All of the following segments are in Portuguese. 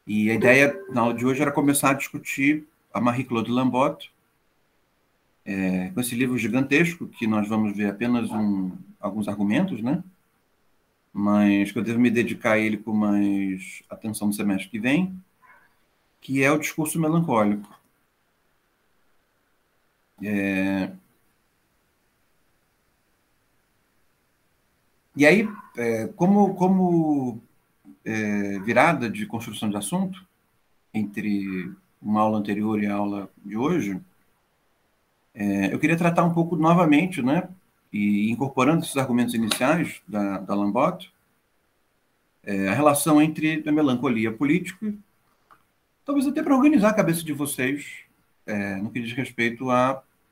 E a ideia na aula de hoje era começar a discutir a Marie-Claude Lambotte, com esse livro gigantesco, que nós vamos ver apenas alguns argumentos, né? Mas que eu devo me dedicar a ele com mais atenção no semestre que vem, que é o discurso melancólico. E aí, como virada de construção de assunto, entre uma aula anterior e a aula de hoje, eu queria tratar um pouco novamente, né, e incorporando esses argumentos iniciais da Lambotte, a relação entre a melancolia política, talvez até para organizar a cabeça de vocês, no que diz respeito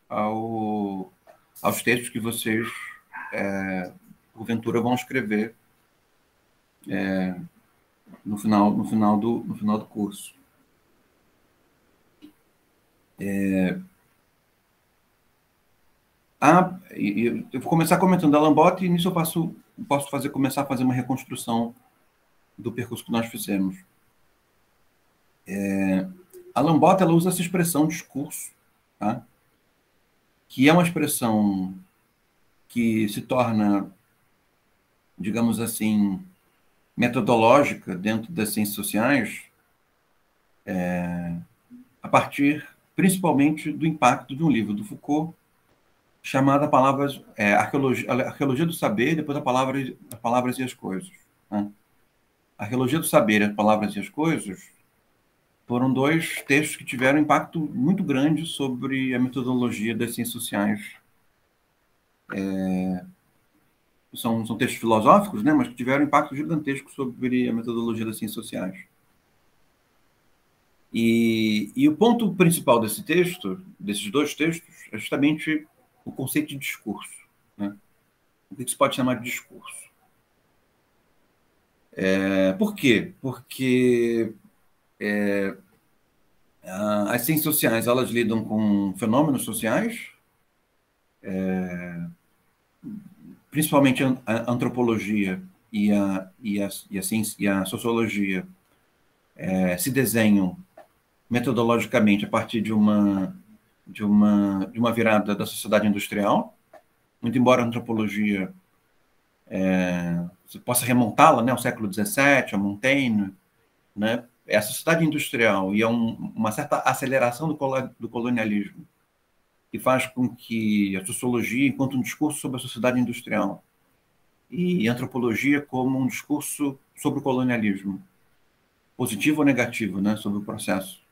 aos textos que vocês, porventura, vão escrever no final do curso. Eu vou começar comentando a Lambotte e nisso eu posso começar a fazer uma reconstrução do percurso que nós fizemos. A Lambotte, ela usa essa expressão discurso, tá? Que é uma expressão que se torna, digamos assim, metodológica dentro das ciências sociais, a partir, principalmente, do impacto de um livro do Foucault, chamado Arqueologia do Saber, depois as palavras e as coisas. Né? Arqueologia do Saber, as palavras e as coisas, foram dois textos que tiveram um impacto muito grande sobre a metodologia das ciências sociais. São textos filosóficos, né, mas que tiveram um impacto gigantesco sobre a metodologia das ciências sociais. E o ponto principal desses dois textos, é justamente o conceito de discurso. Né? O que se pode chamar de discurso? Por quê? Porque as ciências sociais, elas lidam com fenômenos sociais, principalmente a antropologia e a sociologia se desenham metodologicamente a partir de uma virada da sociedade industrial, muito embora a antropologia você possa remontá-la, né, ao século XVII, a Montaigne, né, é a sociedade industrial e é uma certa aceleração do colonialismo que faz com que a sociologia, enquanto um discurso sobre a sociedade industrial, e a antropologia como um discurso sobre o colonialismo, positivo ou negativo, né, sobre o processo.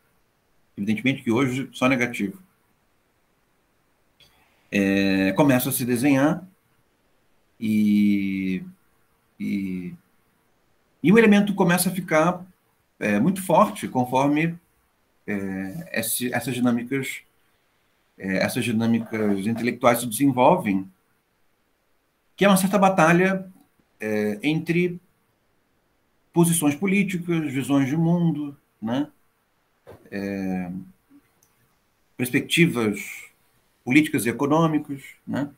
Evidentemente que hoje só negativo. Começa a se desenhar e o elemento começa a ficar muito forte conforme essas dinâmicas intelectuais se desenvolvem, que é uma certa batalha entre posições políticas, visões de mundo, né? Perspectivas políticas e econômicas, né?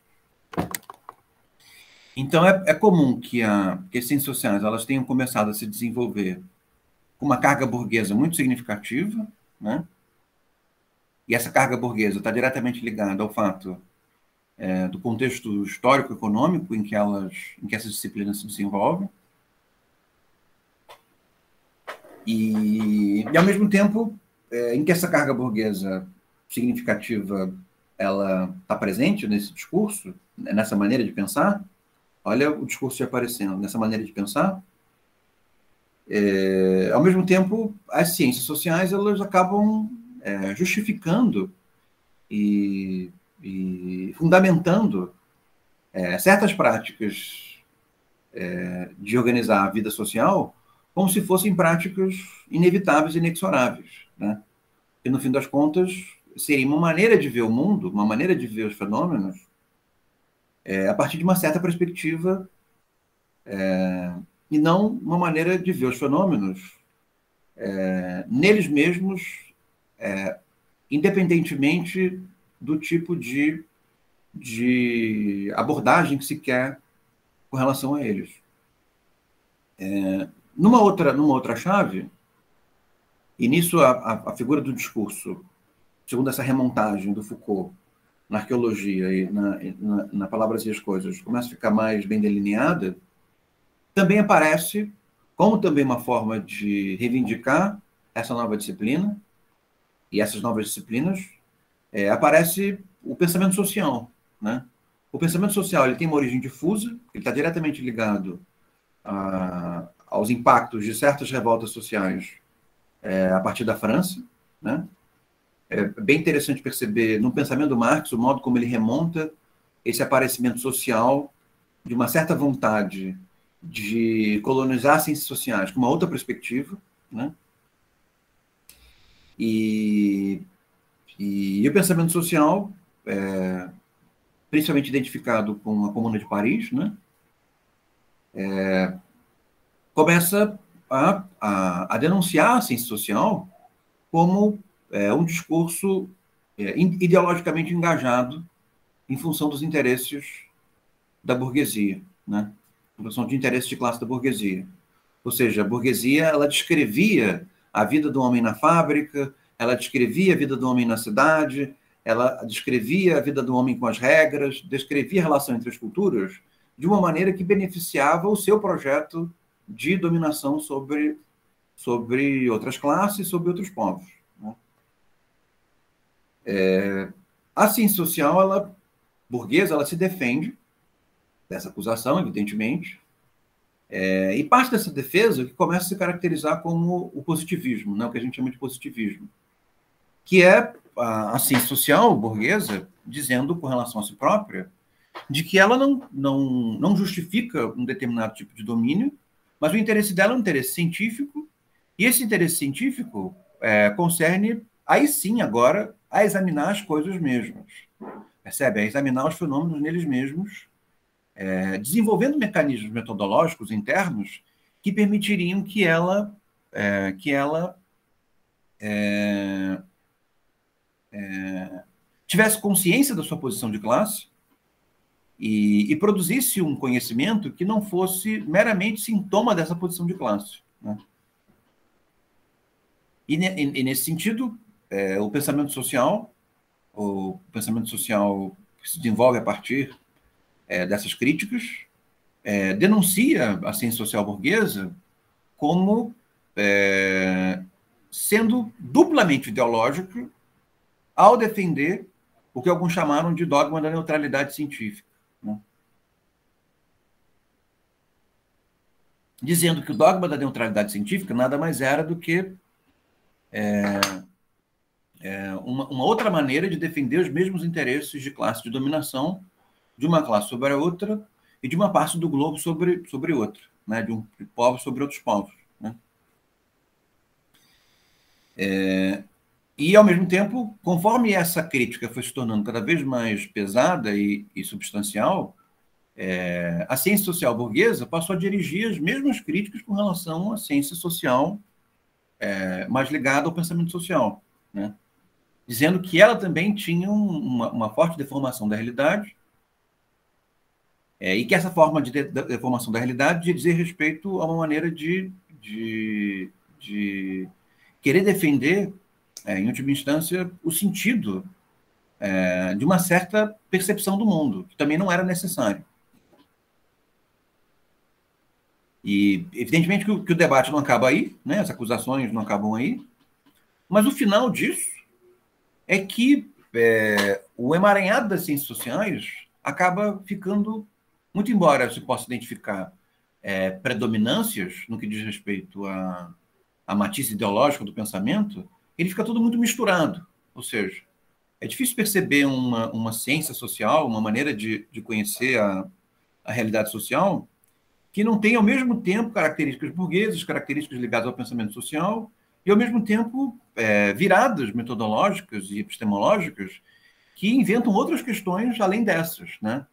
Então, é comum que as ciências sociais elas tenham começado a se desenvolver com uma carga burguesa muito significativa, né? E essa carga burguesa está diretamente ligada ao fato do contexto histórico-econômico em que essas disciplinas se desenvolvem. E ao mesmo tempo, em que essa carga burguesa significativa ela está presente nesse discurso, nessa maneira de pensar, olha o discurso aparecendo, nessa maneira de pensar, ao mesmo tempo, as ciências sociais elas acabam justificando e fundamentando certas práticas de organizar a vida social como se fossem práticas inevitáveis e inexoráveis, né? E, no fim das contas, seria uma maneira de ver o mundo, uma maneira de ver os fenômenos a partir de uma certa perspectiva e não uma maneira de ver os fenômenos neles mesmos, independentemente do tipo de abordagem que se quer com relação a eles. Numa outra chave, E nisso a figura do discurso, segundo essa remontagem do Foucault, na arqueologia e na Palavras e as Coisas, começa a ficar mais bem delineada, também aparece como também uma forma de reivindicar essa nova disciplina, e essas novas disciplinas, aparece o pensamento social, né? O pensamento social ele tem uma origem difusa, ele está diretamente ligado aos impactos de certas revoltas sociais a partir da França, né? É bem interessante perceber no pensamento do Marx o modo como ele remonta esse aparecimento social de uma certa vontade de colonizar as ciências sociais com uma outra perspectiva, né? E o pensamento social, principalmente identificado com a Comuna de Paris, né? Começa a denunciar a ciência social como um discurso ideologicamente engajado em função dos interesses da burguesia, né? Em função de interesses de classe da burguesia. Ou seja, a burguesia ela descrevia a vida do homem na fábrica, ela descrevia a vida do homem na cidade, ela descrevia a vida do homem com as regras, descrevia a relação entre as culturas de uma maneira que beneficiava o seu projeto de dominação sobre outras classes, sobre outros povos, né? A ciência social, burguesa, ela se defende dessa acusação, evidentemente, e parte dessa defesa que começa a se caracterizar como o positivismo, né, o que a gente chama de positivismo, que é a ciência social burguesa dizendo com relação a si própria de que ela não justifica um determinado tipo de domínio, mas o interesse dela é um interesse científico, e esse interesse científico concerne, aí sim, agora, a examinar as coisas mesmas. Percebe? A examinar os fenômenos neles mesmos, desenvolvendo mecanismos metodológicos internos que permitiriam que ela tivesse consciência da sua posição de classe e produzisse um conhecimento que não fosse meramente sintoma dessa posição de classe, né? E nesse sentido, o pensamento social que se desenvolve a partir dessas críticas, denuncia a ciência social burguesa como sendo duplamente ideológico ao defender o que alguns chamaram de dogma da neutralidade científica, né? Dizendo que o dogma da neutralidade científica nada mais era do que uma outra maneira de defender os mesmos interesses de classe de dominação de uma classe sobre a outra e de uma parte do globo sobre outra, né? De um povo sobre outros povos, né? E, ao mesmo tempo, conforme essa crítica foi se tornando cada vez mais pesada e substancial, a ciência social burguesa passou a dirigir as mesmas críticas com relação à ciência social mais ligada ao pensamento social, né? Dizendo que ela também tinha uma forte deformação da realidade, e que essa forma de deformação da realidade dizia respeito a uma maneira de querer defender, em última instância, o sentido de uma certa percepção do mundo, que também não era necessário. E, evidentemente, que o debate não acaba aí, né? As acusações não acabam aí, mas o final disso é que o emaranhado das ciências sociais acaba ficando, muito embora se possa identificar predominâncias no que diz respeito à matiz ideológica do pensamento, ele fica tudo muito misturado. Ou seja, é difícil perceber uma ciência social, uma maneira de conhecer a realidade social, que não tem, ao mesmo tempo, características burguesas, características ligadas ao pensamento social, e, ao mesmo tempo, viradas metodológicas e epistemológicas que inventam outras questões além dessas, né?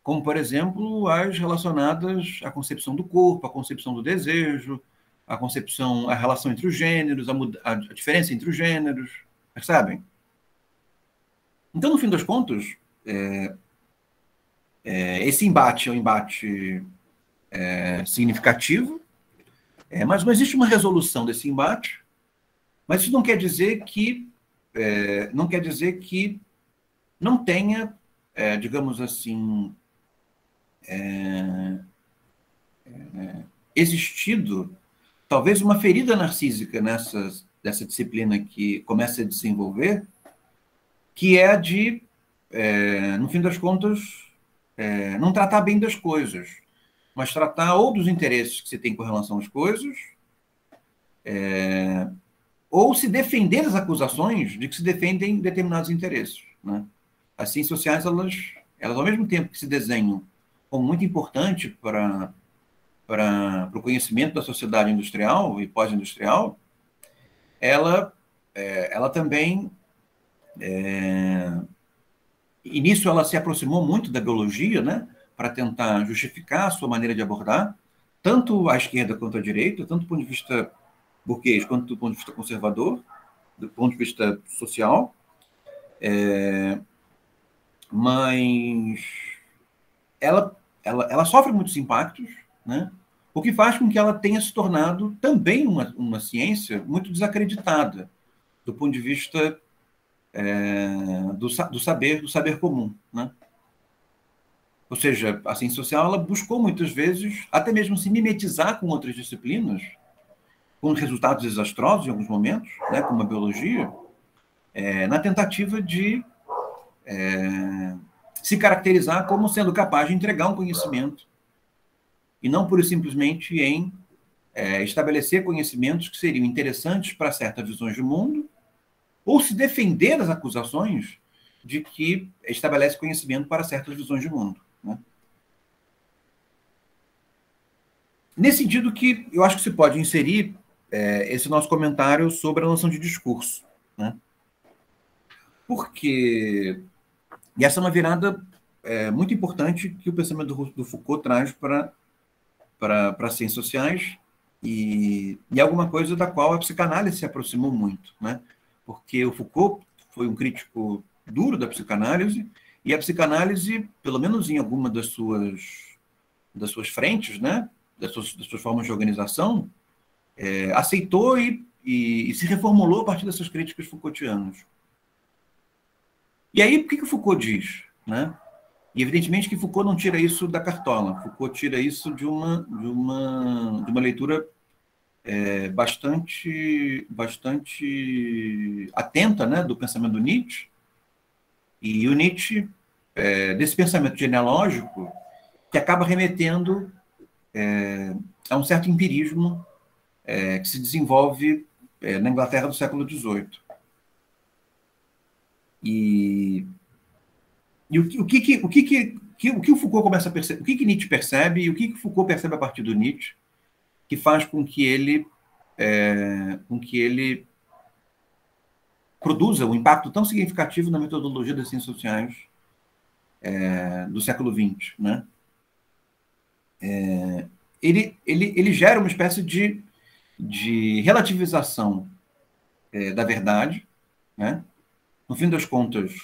Como, por exemplo, as relacionadas à concepção do corpo, à concepção do desejo, a relação entre os gêneros, a diferença entre os gêneros, percebem? Então, no fim das contas, esse embate é um embate significativo, mas não existe uma resolução desse embate, Mas isso não quer dizer que não tenha, digamos assim, existido talvez uma ferida narcísica dessa disciplina que começa a desenvolver, que é a de, no fim das contas, não tratar bem das coisas, mas tratar ou dos interesses que se tem com relação às coisas, ou se defender das acusações de que se defendem determinados interesses, né? As ciências sociais, elas, ao mesmo tempo que se desenham como muito importante para o conhecimento da sociedade industrial e pós-industrial, ela também, e nisso ela se aproximou muito da biologia, né, para tentar justificar a sua maneira de abordar, tanto a esquerda quanto a direita, tanto do ponto de vista burguês quanto do ponto de vista conservador, do ponto de vista social, mas ela sofre muitos impactos, né? O que faz com que ela tenha se tornado também uma ciência muito desacreditada do ponto de vista do saber comum, né? Ou seja, a ciência social ela buscou muitas vezes até mesmo se mimetizar com outras disciplinas, com resultados desastrosos em alguns momentos, né, como a biologia, na tentativa de se caracterizar como sendo capaz de entregar um conhecimento e não pura e simplesmente em estabelecer conhecimentos que seriam interessantes para certas visões de mundo ou se defender das acusações de que estabelece conhecimento para certas visões de mundo, né? Nesse sentido que eu acho que se pode inserir esse nosso comentário sobre a noção de discurso, né? Porque, e essa é uma virada muito importante que o pensamento do Foucault traz para as ciências sociais e alguma coisa da qual a psicanálise se aproximou muito, né? Porque o Foucault foi um crítico duro da psicanálise e a psicanálise, pelo menos em alguma das suas frentes, né? das suas formas de organização, aceitou e se reformulou a partir dessas críticas Foucaultianas. E aí, o que o Foucault diz, né? E evidentemente que Foucault não tira isso da cartola. Foucault tira isso de uma leitura bastante atenta, né, do pensamento do Nietzsche. E o Nietzsche, desse pensamento genealógico, que acaba remetendo a um certo empirismo que se desenvolve na Inglaterra do século XVIII. E o que o Foucault começa a perceber, o que Nietzsche percebe e o que Foucault percebe a partir do Nietzsche, que faz com que ele produza um impacto tão significativo na metodologia das ciências sociais do século XX, né? Ele gera uma espécie de relativização da verdade, né? No fim das contas,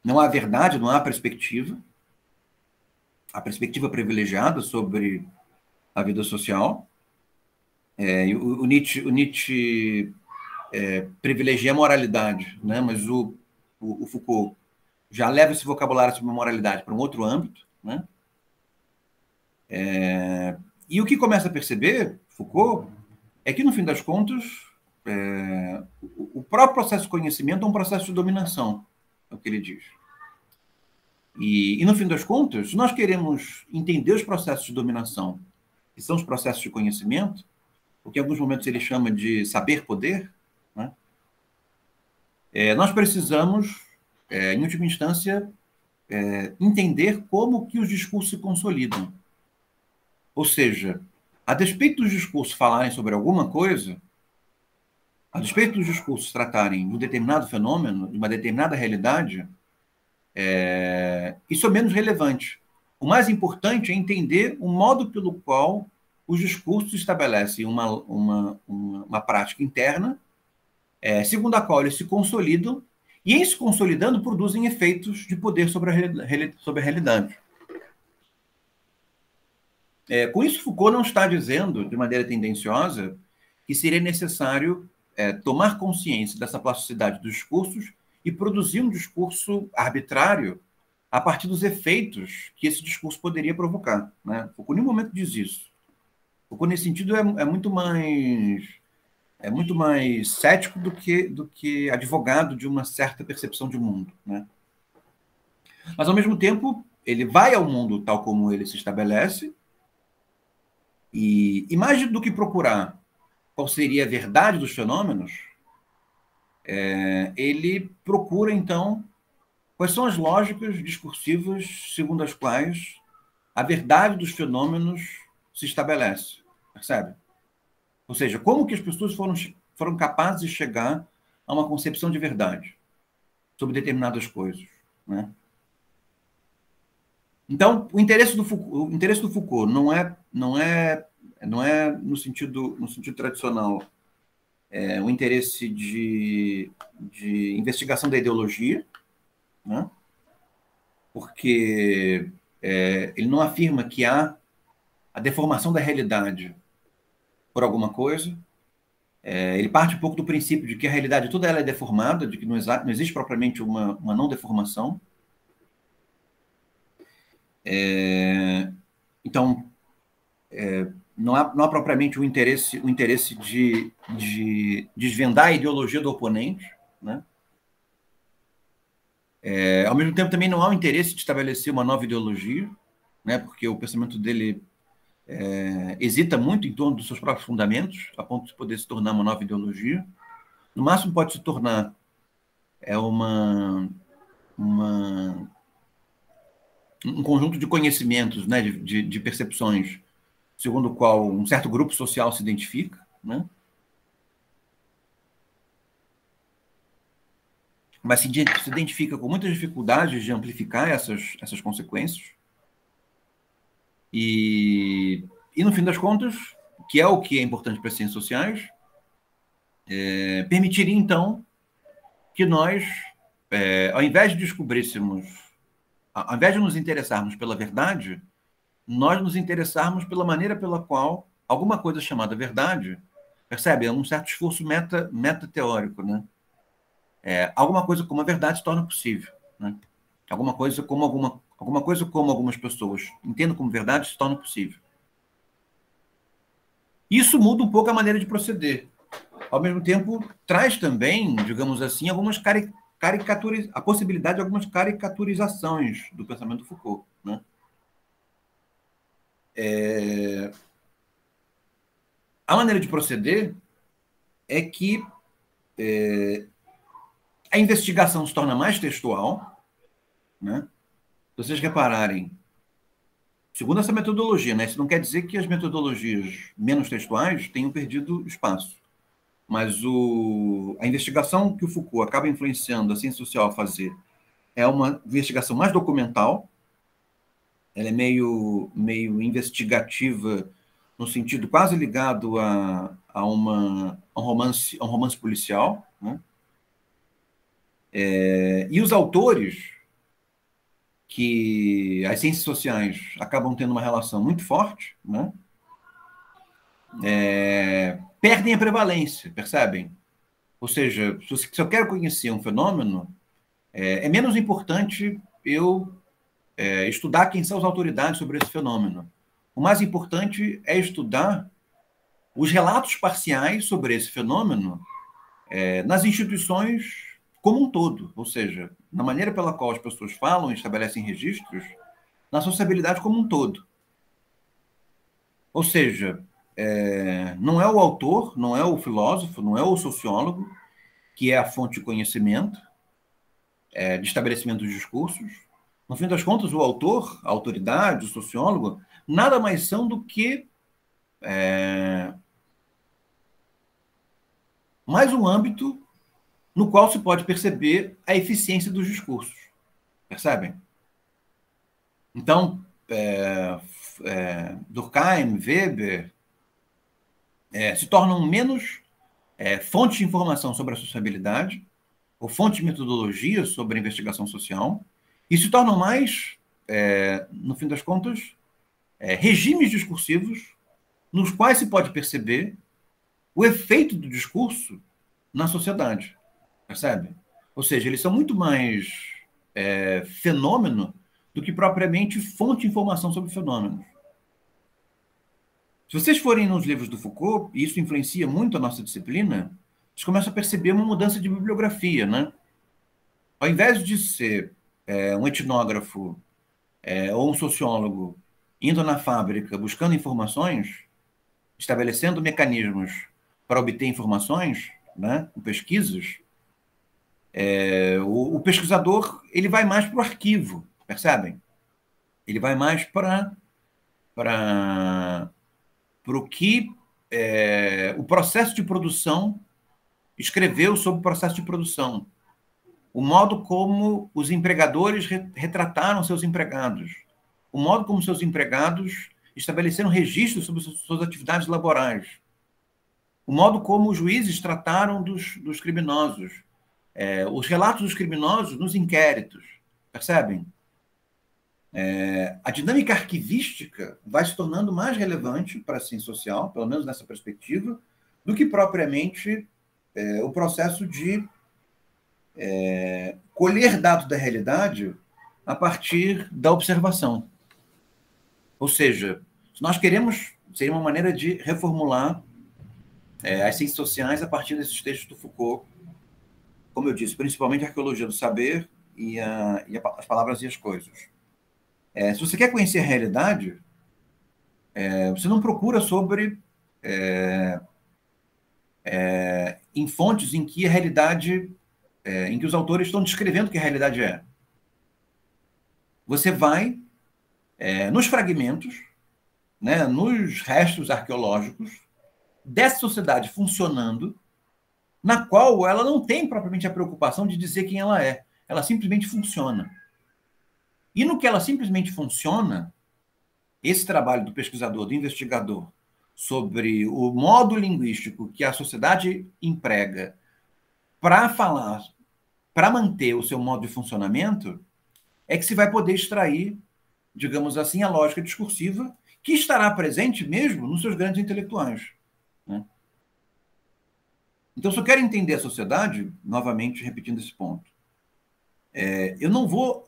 não há verdade, não há perspectiva. A perspectiva privilegiada sobre a vida social. O Nietzsche privilegia a moralidade, né? Mas o Foucault já leva esse vocabulário sobre a moralidade para um outro âmbito, né? E o que começa a perceber, Foucault, é que, no fim das contas, o próprio processo de conhecimento é um processo de dominação, é o que ele diz. E, no fim das contas, se nós queremos entender os processos de dominação, que são os processos de conhecimento, o que em alguns momentos ele chama de saber-poder, né? Nós precisamos, em última instância, entender como que os discursos se consolidam. Ou seja, a despeito dos discursos falarem sobre alguma coisa, a despeito dos discursos tratarem de um determinado fenômeno, de uma determinada realidade, isso é menos relevante. O mais importante é entender o modo pelo qual os discursos estabelecem uma prática interna, segundo a qual eles se consolidam, e em se consolidando produzem efeitos de poder sobre a realidade. Com isso, Foucault não está dizendo, de maneira tendenciosa, que seria necessário tomar consciência dessa plasticidade dos discursos e produzir um discurso arbitrário a partir dos efeitos que esse discurso poderia provocar, né? Foucault, em nenhum momento, diz isso. Foucault, nesse sentido, é muito mais cético do que advogado de uma certa percepção de mundo, né? Mas, ao mesmo tempo, ele vai ao mundo tal como ele se estabelece e, mais do que procurar qual seria a verdade dos fenômenos, ele procura, então, quais são as lógicas discursivas segundo as quais a verdade dos fenômenos se estabelece, percebe? Ou seja, como que as pessoas foram capazes de chegar a uma concepção de verdade sobre determinadas coisas, né? Então, o interesse do Foucault não é no sentido tradicional, o interesse de investigação da ideologia, né? Porque ele não afirma que há a deformação da realidade por alguma coisa. Ele parte um pouco do princípio de que a realidade toda ela é deformada, de que não existe propriamente uma não deformação. Então, não há propriamente o interesse de desvendar a ideologia do oponente, né? Ao mesmo tempo, também não há o interesse de estabelecer uma nova ideologia, né? Porque o pensamento dele hesita muito em torno dos seus próprios fundamentos, a ponto de poder se tornar uma nova ideologia. No máximo, pode se tornar um conjunto de conhecimentos, né? de percepções, segundo o qual um certo grupo social se identifica, né? Mas se identifica com muitas dificuldades de amplificar essas consequências. E, no fim das contas, que é o que é importante para as ciências sociais, permitiria, então, que nós, ao invés de ao invés de nos interessarmos pela verdade, nós nos interessarmos pela maneira pela qual alguma coisa chamada verdade, percebe? É um certo esforço meta-teórico, né? Alguma coisa como a verdade se torna possível, né? Alguma coisa como algumas pessoas entendem como verdade se torna possível. Isso muda um pouco a maneira de proceder. Ao mesmo tempo, traz também, digamos assim, a possibilidade de algumas caricaturizações do pensamento do Foucault, né? A maneira de proceder é que a investigação se torna mais textual, né? Se vocês repararem, segundo essa metodologia, né? Isso não quer dizer que as metodologias menos textuais tenham perdido espaço, mas a investigação que o Foucault acaba influenciando a ciência social a fazer é uma investigação mais documental. Ela é meio investigativa, no sentido quase ligado a um romance policial, né? E os autores que as ciências sociais acabam tendo uma relação muito forte, né? Perdem a prevalência, percebem? Ou seja, se eu quero conhecer um fenômeno, é menos importante eu estudar quem são as autoridades sobre esse fenômeno. O mais importante é estudar os relatos parciais sobre esse fenômeno nas instituições como um todo, ou seja, na maneira pela qual as pessoas falam e estabelecem registros, na sociabilidade como um todo. Ou seja, não é o autor, não é o filósofo, não é o sociólogo que é a fonte de conhecimento, de estabelecimento dos discursos. No fim das contas, o autor, a autoridade, o sociólogo, nada mais são do que mais um âmbito no qual se pode perceber a eficiência dos discursos. Percebem? Então, Durkheim, Weber, se tornam menos fontes de informação sobre a sociabilidade, ou fontes de metodologia sobre a investigação social, e se tornam mais, no fim das contas, regimes discursivos nos quais se pode perceber o efeito do discurso na sociedade, percebe? Ou seja, eles são muito mais fenômeno do que propriamente fonte de informação sobre fenômenos. Se vocês forem nos livros do Foucault, e isso influencia muito a nossa disciplina, vocês começam a perceber uma mudança de bibliografia, né? Ao invés de ser um etnógrafo ou um sociólogo indo na fábrica buscando informações, estabelecendo mecanismos para obter informações, né, com pesquisas, o pesquisador ele vai mais para o arquivo, percebem? Ele vai mais para o que o processo de produção escreveu sobre o processo de produção, o modo como os empregadores retrataram seus empregados, o modo como seus empregados estabeleceram registros sobre suas atividades laborais, o modo como os juízes trataram dos criminosos, os relatos dos criminosos nos inquéritos, percebem? A dinâmica arquivística vai se tornando mais relevante para a ciência social, pelo menos nessa perspectiva, do que propriamente o processo de colher dados da realidade a partir da observação. Ou seja, se nós queremos, seria uma maneira de reformular as ciências sociais a partir desses textos do Foucault, como eu disse, principalmente a arqueologia do saber e as palavras e as coisas. Se você quer conhecer a realidade, você não procura sobre em fontes em que a realidade, em que os autores estão descrevendo o que a realidade é. Você vai nos fragmentos, né, nos restos arqueológicos dessa sociedade funcionando, na qual ela não tem propriamente a preocupação de dizer quem ela é. Ela simplesmente funciona. E no que ela simplesmente funciona, esse trabalho do pesquisador, do investigador, sobre o modo linguístico que a sociedade emprega para falar, para manter o seu modo de funcionamento, é que se vai poder extrair, digamos assim, a lógica discursiva que estará presente mesmo nos seus grandes intelectuais, né? Então, se eu quero entender a sociedade, novamente repetindo esse ponto, eu não vou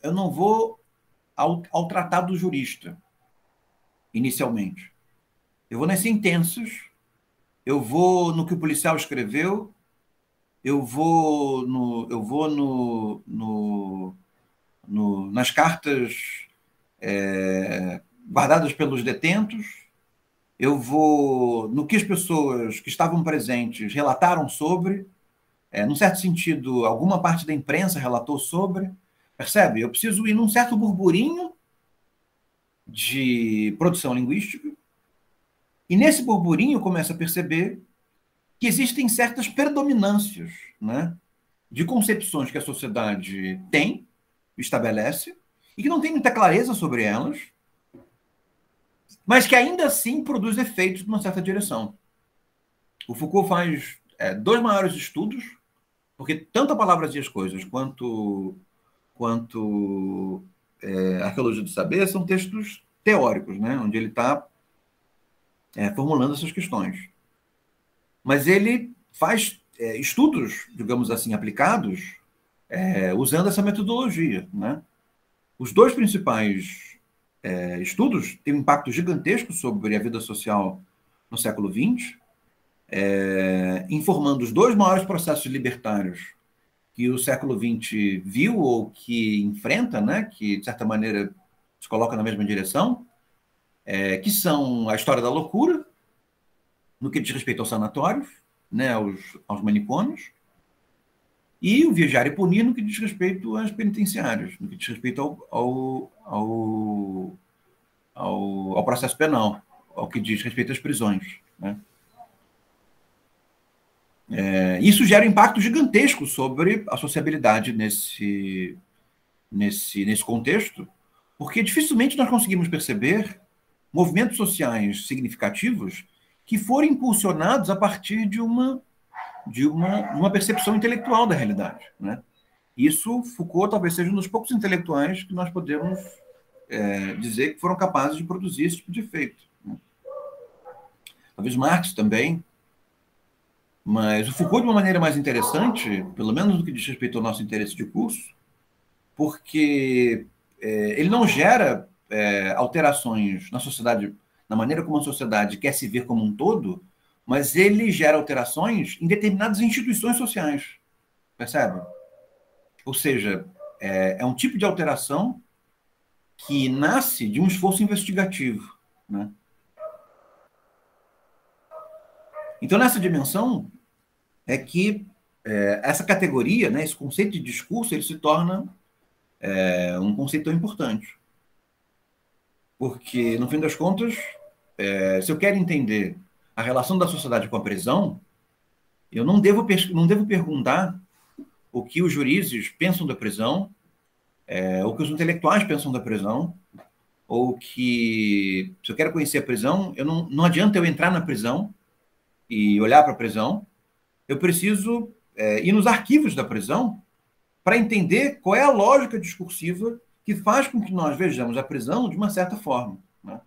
ao tratado jurista, inicialmente. Eu vou nas sentenças, eu vou no que o policial escreveu, eu vou nas cartas guardadas pelos detentos, eu vou no que as pessoas que estavam presentes relataram sobre, num certo sentido, alguma parte da imprensa relatou sobre, percebe? Eu preciso ir num certo burburinho de produção linguística, e nesse burburinho eu começo a perceber que existem certas predominâncias, né, de concepções que a sociedade tem, estabelece, e que não tem muita clareza sobre elas, mas que ainda assim produz efeitos numa certa direção. O Foucault faz dois maiores estudos, porque tanto a Palavras e as Coisas quanto a Arqueologia do Saber são textos teóricos, né, onde ele está formulando essas questões. Mas ele faz estudos, digamos assim, aplicados, usando essa metodologia, né? Os dois principais estudos têm um impacto gigantesco sobre a vida social no século XX, informando os dois maiores processos libertários que o século XX viu ou que enfrenta, né? Que, de certa maneira, se coloca na mesma direção, que são a história da loucura, no que diz respeito aos sanatórios, né, aos manicômios, e o Vigiar e Punir no que diz respeito às penitenciárias, no que diz respeito ao processo penal, ao que diz respeito às prisões, né? Isso gera um impacto gigantesco sobre a sociabilidade nesse contexto, porque dificilmente nós conseguimos perceber movimentos sociais significativos que foram impulsionados a partir de uma percepção intelectual da realidade, né? Isso, Foucault talvez seja um dos poucos intelectuais que nós podemos dizer que foram capazes de produzir esse tipo de efeito, né? Talvez Marx também, Mas o Foucault, de uma maneira mais interessante, pelo menos no que diz respeito ao nosso interesse de curso, porque ele não gera alterações na sociedade, na maneira como a sociedade quer se ver como um todo, mas ele gera alterações em determinadas instituições sociais, percebe? Ou seja, é um tipo de alteração que nasce de um esforço investigativo, né? Então, nessa dimensão, é que essa categoria, né, esse conceito de discurso, ele se torna um conceito tão importante. Porque, no fim das contas, se eu quero entender a relação da sociedade com a prisão, eu não devo perguntar o que os juízes pensam da prisão, o que os intelectuais pensam da prisão, ou que, se eu quero conhecer a prisão, não adianta eu entrar na prisão e olhar para a prisão, eu preciso ir nos arquivos da prisão para entender qual é a lógica discursiva que faz com que nós vejamos a prisão de uma certa forma, né?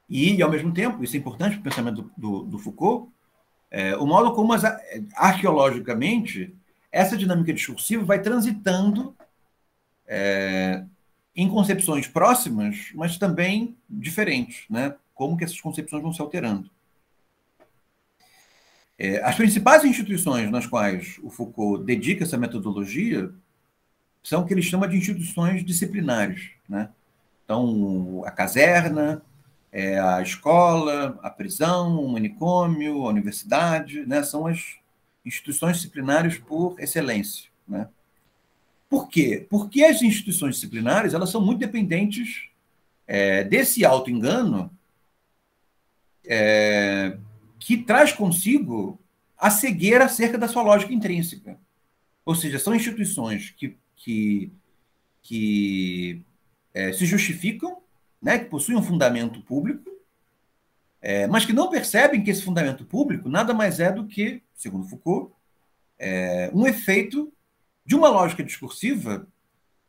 E, ao mesmo tempo, isso é importante para o pensamento do Foucault, o modo como, arqueologicamente, essa dinâmica discursiva vai transitando em concepções próximas, mas também diferentes, né? Como que essas concepções vão se alterando. As principais instituições nas quais o Foucault dedica essa metodologia são o que ele chama de instituições disciplinares, né? Então, a caserna, a escola, a prisão, o manicômio, a universidade, né? São as instituições disciplinares por excelência, né? Por quê? Porque as instituições disciplinares elas são muito dependentes desse auto-engano que traz consigo a cegueira acerca da sua lógica intrínseca. Ou seja, são instituições que se justificam, né, que possuem um fundamento público, mas que não percebem que esse fundamento público nada mais é do que, segundo Foucault, um efeito de uma lógica discursiva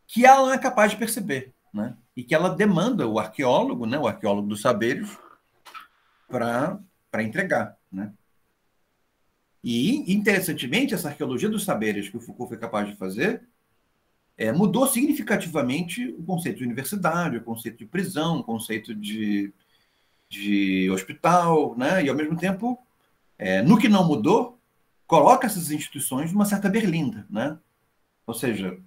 que ela não é capaz de perceber, né? E que ela demanda o arqueólogo, né, o arqueólogo dos saberes, para entregar, né? E, interessantemente, essa arqueologia dos saberes que o Foucault foi capaz de fazer mudou significativamente o conceito de universidade, o conceito de prisão, o conceito de hospital, né? E, ao mesmo tempo, no que não mudou, coloca essas instituições numa certa berlinda, né? Ou seja,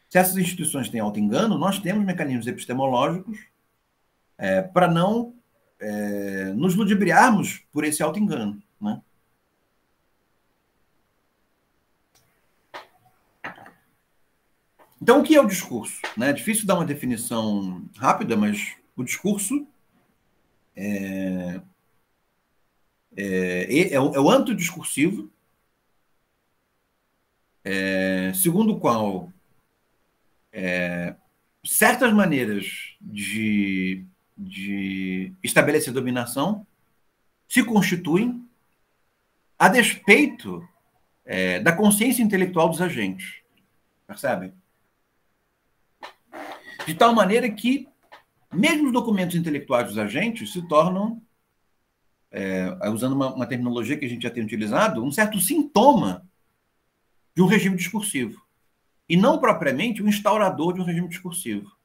se essas instituições têm auto-engano, nós temos mecanismos epistemológicos para não nos ludibriarmos por esse auto-engano, né? Então, o que é o discurso? É difícil dar uma definição rápida, mas o discurso é o âmbito discursivo, segundo o qual certas maneiras de estabelecer dominação se constituem a despeito da consciência intelectual dos agentes. Percebem? De tal maneira que, mesmo os documentos intelectuais dos agentes se tornam, usando uma terminologia que a gente já tem utilizado, um certo sintoma de um regime discursivo. E não propriamente um instaurador de um regime discursivo.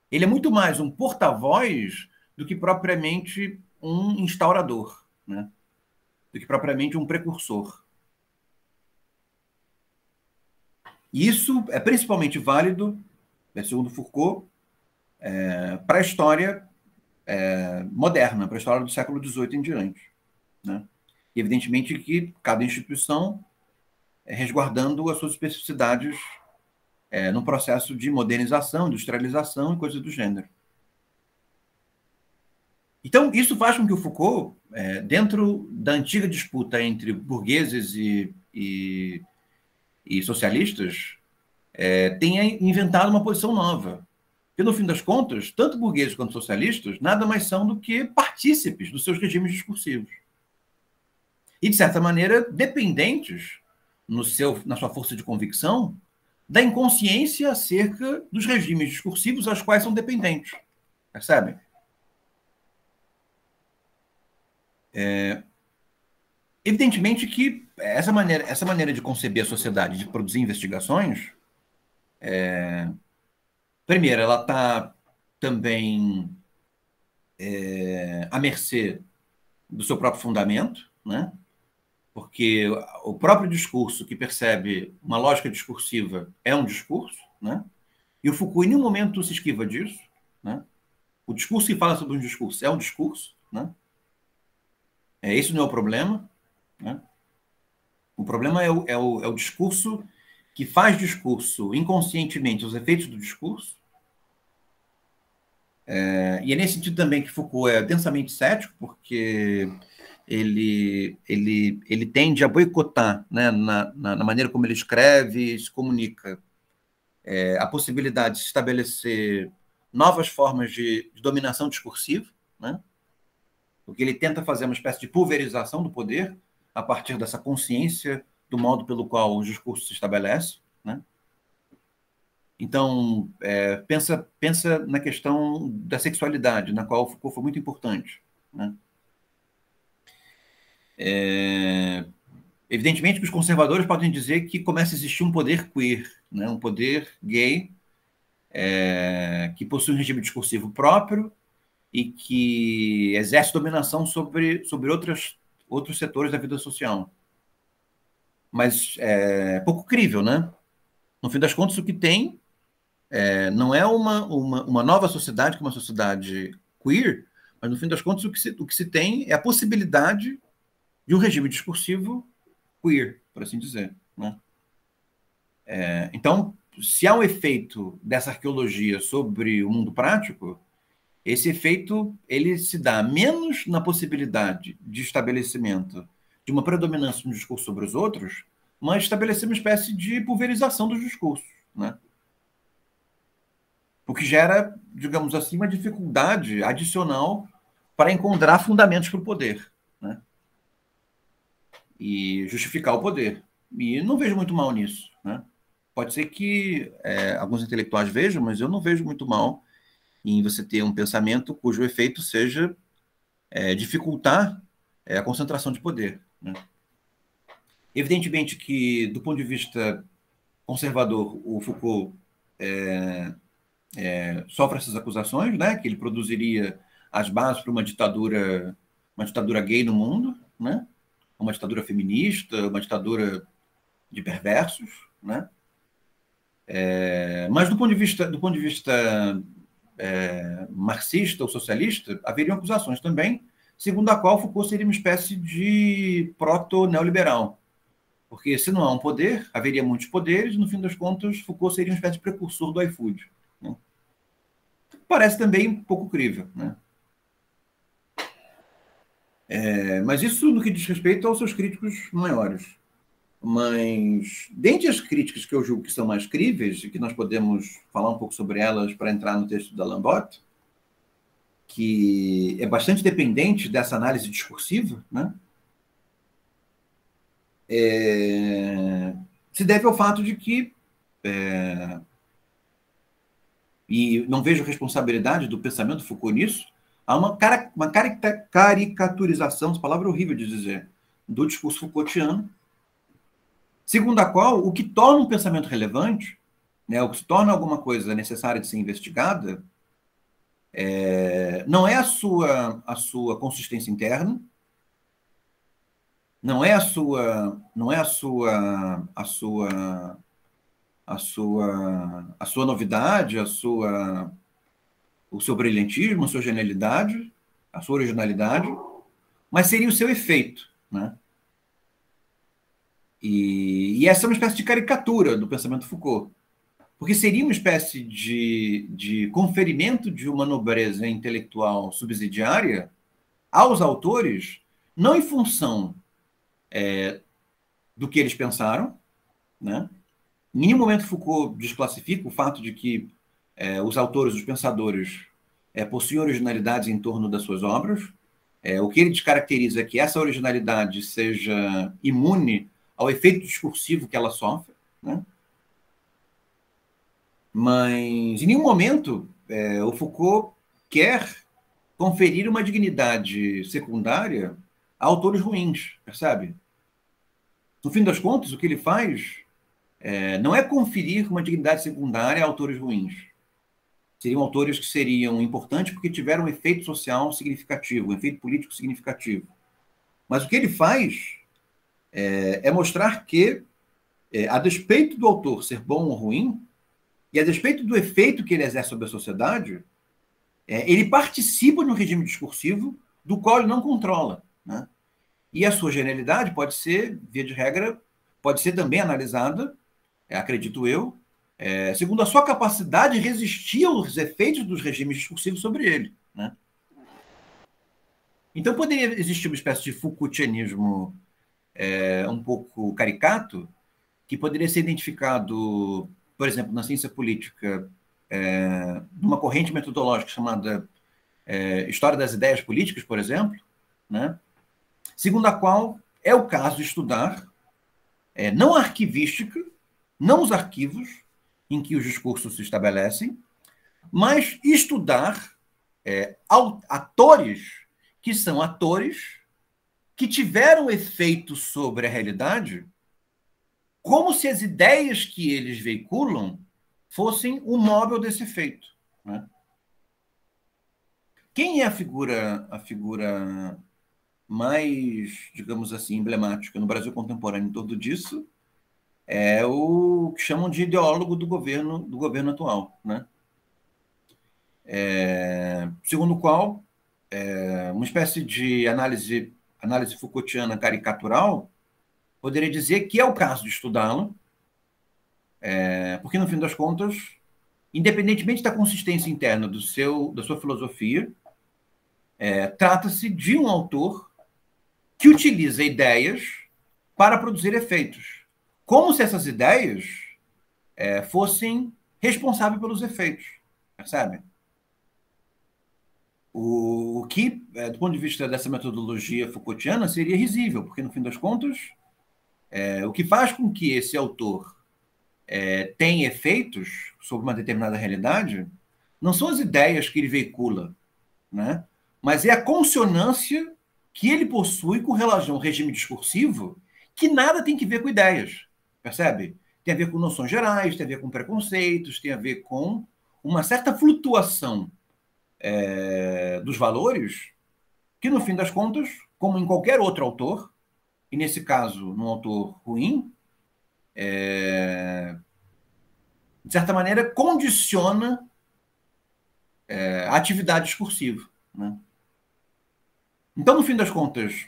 Ele é muito mais um porta-voz do que propriamente um instaurador, né? Do que propriamente um precursor. E isso é principalmente válido, segundo Foucault, para a história moderna, para a história do século XVIII em diante, né? E, evidentemente, que cada instituição resguardando as suas especificidades no processo de modernização, industrialização e coisas do gênero. Então, isso faz com que o Foucault, dentro da antiga disputa entre burgueses e socialistas, tenha inventado uma posição nova. Porque, no fim das contas, tanto burgueses quanto socialistas nada mais são do que partícipes dos seus regimes discursivos. E, de certa maneira, dependentes, na sua força de convicção, da inconsciência acerca dos regimes discursivos aos quais são dependentes. Percebem? Evidentemente que essa maneira de conceber a sociedade, de produzir investigações, primeiro, ela está também à mercê do seu próprio fundamento, né? Porque o próprio discurso que percebe uma lógica discursiva é um discurso, né? E o Foucault em nenhum momento se esquiva disso, né? O discurso que fala sobre um discurso é um discurso, né? Esse não é o problema, né? O problema é o discurso que faz discurso inconscientemente os efeitos do discurso. E é nesse sentido também que Foucault é densamente cético, porque ele tende a boicotar, né, na maneira como ele escreve e se comunica, a possibilidade de se estabelecer novas formas de dominação discursiva, né? Porque ele tenta fazer uma espécie de pulverização do poder a partir dessa consciência do modo pelo qual o discurso se estabelece, né? Então, pensa na questão da sexualidade, na qual Foucault foi muito importante, né? Evidentemente que os conservadores podem dizer que começa a existir um poder queer, né? Um poder gay, que possui um regime discursivo próprio e que exerce dominação sobre outros setores da vida social. Mas é pouco crível, né? No fim das contas, o que tem não é uma nova sociedade, que é uma sociedade queer, mas no fim das contas, o que se tem é a possibilidade de um regime discursivo queer, por assim dizer, né? Então, se há um efeito dessa arqueologia sobre o mundo prático, esse efeito ele se dá menos na possibilidade de estabelecimento de uma predominância no discurso sobre os outros, mas estabelecer uma espécie de pulverização dos discursos, né? O que gera, digamos assim, uma dificuldade adicional para encontrar fundamentos para o poder, né? E justificar o poder. E não vejo muito mal nisso, né? Pode ser que alguns intelectuais vejam, mas eu não vejo muito mal em você ter um pensamento cujo efeito seja dificultar a concentração de poder, né? Evidentemente que, do ponto de vista conservador, o Foucault sofre essas acusações, né? Que ele produziria as bases para uma ditadura gay no mundo, né? Uma ditadura feminista, uma ditadura de perversos, né? Mas do ponto de vista marxista ou socialista, haveriam acusações também, segundo a qual Foucault seria uma espécie de proto-neoliberal. Porque se não há um poder, haveria muitos poderes, e no fim das contas, Foucault seria uma espécie de precursor do iFood, né? Parece também um pouco crível, né? Mas isso no que diz respeito aos seus críticos maiores. Mas, dentre as críticas que eu julgo que são mais críveis, e que nós podemos falar um pouco sobre elas para entrar no texto da Lambotte, que é bastante dependente dessa análise discursiva, né? Se deve ao fato de que, e não vejo responsabilidade do pensamento Foucault nisso, há uma caricaturização, essa palavra é horrível de dizer, do discurso Foucaultiano, segundo a qual o que torna um pensamento relevante, né, o que se torna alguma coisa necessária de ser investigada, não é a sua consistência interna, não é a sua novidade, o seu brilhantismo, a sua genialidade, a sua originalidade, mas seria o seu efeito, né? E essa é uma espécie de caricatura do pensamento Foucault, porque seria uma espécie de conferimento de uma nobreza intelectual subsidiária aos autores, não em função do que eles pensaram, né? Em nenhum momento Foucault desclassifica o fato de que os autores, os pensadores, possuem originalidades em torno das suas obras. O que ele descaracteriza é que essa originalidade seja imune ao efeito discursivo que ela sofre, né? Mas em nenhum momento o Foucault quer conferir uma dignidade secundária a autores ruins, percebe? No fim das contas, o que ele faz não é conferir uma dignidade secundária a autores ruins. Seriam autores que seriam importantes porque tiveram um efeito social significativo, um efeito político significativo. Mas o que ele faz é mostrar que, a despeito do autor ser bom ou ruim, e a despeito do efeito que ele exerce sobre a sociedade, ele participa de um regime discursivo do qual ele não controla, né? E a sua genialidade pode ser, via de regra, pode ser também analisada, acredito eu, segundo a sua capacidade de resistir aos efeitos dos regimes discursivos sobre ele, né? Então, poderia existir uma espécie de Foucaultianismo um pouco caricato, que poderia ser identificado, por exemplo, na ciência política, numa corrente metodológica chamada História das Ideias Políticas, por exemplo, né? Segundo a qual é o caso de estudar não a arquivística, não os arquivos em que os discursos se estabelecem, mas estudar atores que são atores que tiveram efeito sobre a realidade, como se as ideias que eles veiculam fossem o móvel desse efeito, né? Quem é a figura mais, digamos assim, emblemática no Brasil contemporâneo em torno disso? É o que chamam de ideólogo do governo atual, né? Segundo o qual, uma espécie de análise Foucaultiana caricatural poderia dizer que é o caso de estudá-lo, porque, no fim das contas, independentemente da consistência interna da sua filosofia, trata-se de um autor que utiliza ideias para produzir efeitos, como se essas ideias fossem responsáveis pelos efeitos, percebe? O que, do ponto de vista dessa metodologia Foucaultiana, seria risível, porque, no fim das contas, o que faz com que esse autor tenha efeitos sobre uma determinada realidade não são as ideias que ele veicula, né? Mas é a consonância que ele possui com relação ao regime discursivo, que nada tem que ver com ideias, percebe? Tem a ver com noções gerais, tem a ver com preconceitos, tem a ver com uma certa flutuação dos valores, que, no fim das contas, como em qualquer outro autor, e nesse caso, num autor ruim, de certa maneira, condiciona a atividade discursiva, né? Então, no fim das contas,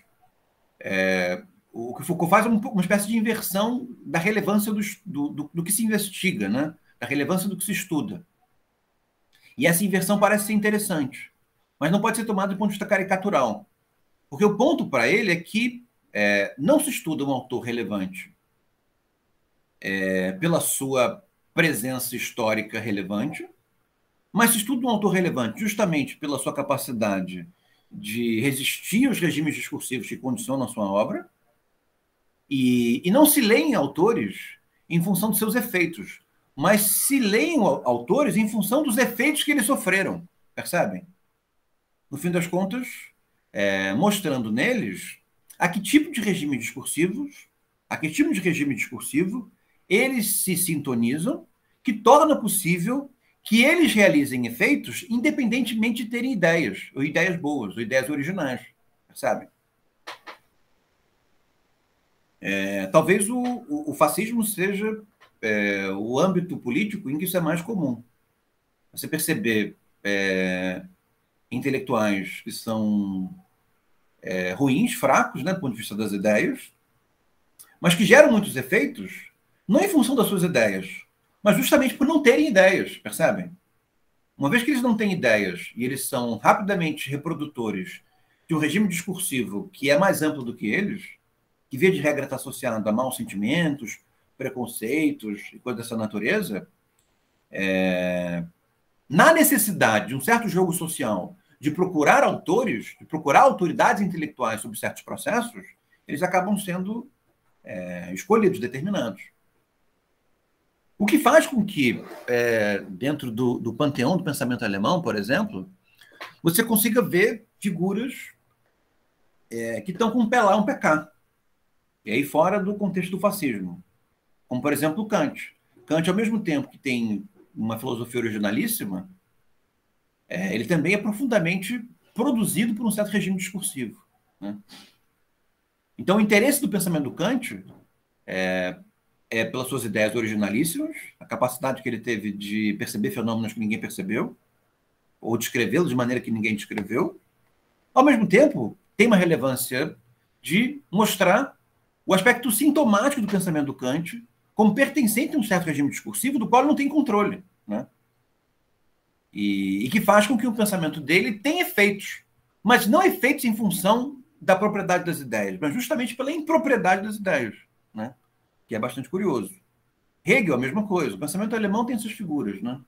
o que Foucault faz é uma espécie de inversão da relevância do que se investiga, né? Da relevância do que se estuda. E essa inversão parece ser interessante, mas não pode ser tomada do ponto de vista caricatural. Porque o ponto para ele é que não se estuda um autor relevante pela sua presença histórica relevante, mas se estuda um autor relevante justamente pela sua capacidade de resistir aos regimes discursivos que condicionam a sua obra, e não se leem autores em função dos seus efeitos, mas se leem autores em função dos efeitos que eles sofreram, percebem? No fim das contas, mostrando neles a que tipo de regime discursivo eles se sintonizam, que torna possível que eles realizem efeitos independentemente de terem ideias, ou ideias boas, ou ideias originais, percebem? Talvez o fascismo seja o âmbito político em que isso é mais comum. Você perceber intelectuais que são ruins, fracos, né, do ponto de vista das ideias, mas que geram muitos efeitos, não em função das suas ideias, mas justamente por não terem ideias, percebem? Uma vez que eles não têm ideias e eles são rapidamente reprodutores de um regime discursivo que é mais amplo do que eles, que, via de regra, está associado a maus sentimentos, preconceitos e coisas dessa natureza, na necessidade de um certo jogo social, de procurar autores, de procurar autoridades intelectuais sobre certos processos, eles acabam sendo escolhidos, determinados. O que faz com que, dentro do panteão do pensamento alemão, por exemplo, você consiga ver figuras que estão com um pé lá, um pé cá. E aí fora do contexto do fascismo. Como, por exemplo, Kant. Kant, ao mesmo tempo que tem uma filosofia originalíssima, ele também é profundamente produzido por um certo regime discursivo, né? Então, o interesse do pensamento do Kant é pelas suas ideias originalíssimas, a capacidade que ele teve de perceber fenômenos que ninguém percebeu, ou descrevê-los de maneira que ninguém descreveu. Ao mesmo tempo, tem uma relevância de mostrar o aspecto sintomático do pensamento do Kant como pertencente a um certo regime discursivo do qual ele não tem controle, né? E que faz com que o pensamento dele tenha efeitos, mas não efeitos em função da propriedade das ideias, mas justamente pela impropriedade das ideias, né? Que é bastante curioso. Hegel, a mesma coisa. O pensamento alemão tem essas figuras, né?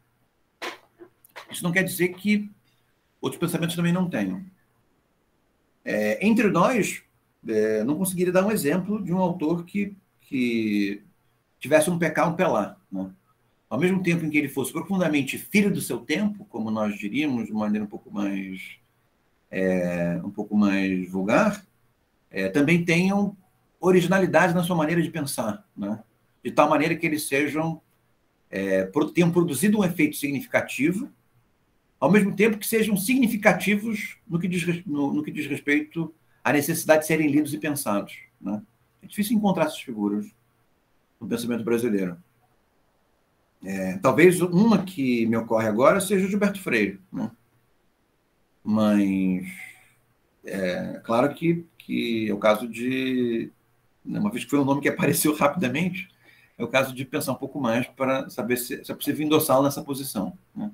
Isso não quer dizer que outros pensamentos também não tenham. Entre nós, não conseguiria dar um exemplo de um autor que tivesse um pé cá, um pé lá, né? Ao mesmo tempo em que ele fosse profundamente filho do seu tempo, como nós diríamos, de uma maneira um pouco mais vulgar, também tenham originalidade na sua maneira de pensar, né? De tal maneira que eles tenham produzido um efeito significativo, ao mesmo tempo que sejam significativos no que diz respeito à necessidade de serem lidos e pensados, né? É difícil encontrar essas figuras no pensamento brasileiro. Talvez uma que me ocorre agora seja o Gilberto Freire, né? Mas claro que é o caso de, uma vez que foi um nome que apareceu rapidamente, é o caso de pensar um pouco mais para saber se é possível endossá-lo nessa posição, né?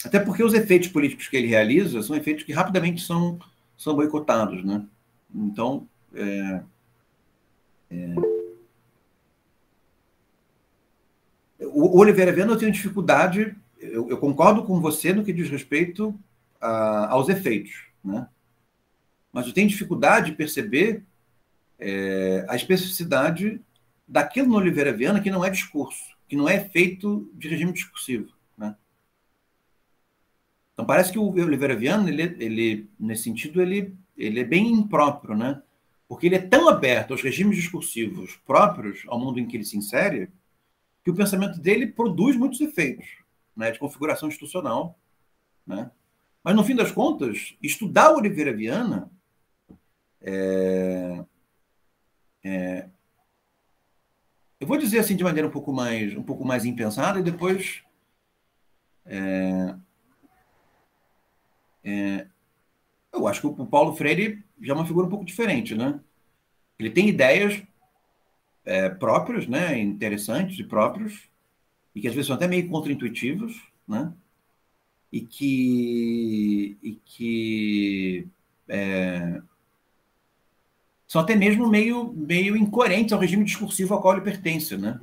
Até porque os efeitos políticos que ele realiza são efeitos que rapidamente são boicotados, né? Então, o Oliveira Viana, eu tenho dificuldade, eu concordo com você no que diz respeito aos efeitos, né? Mas eu tenho dificuldade de perceber a especificidade daquilo no Oliveira Viana que não é discurso, que não é efeito de regime discursivo, né? Então parece que o Oliveira Viana, ele nesse sentido, ele é bem impróprio, né? Porque ele é tão aberto aos regimes discursivos próprios ao mundo em que ele se insere, que o pensamento dele produz muitos efeitos, né, de configuração institucional, né? Mas, no fim das contas, estudar o Oliveira Viana eu vou dizer assim de maneira um pouco mais impensada, e depois eu acho que o Paulo Freire já é uma figura um pouco diferente, né? Ele tem ideias próprias, né, interessantes e próprios, e que às vezes são até meio contraintuitivos, né? E que são até mesmo meio incoerentes ao regime discursivo ao qual ele pertence, né?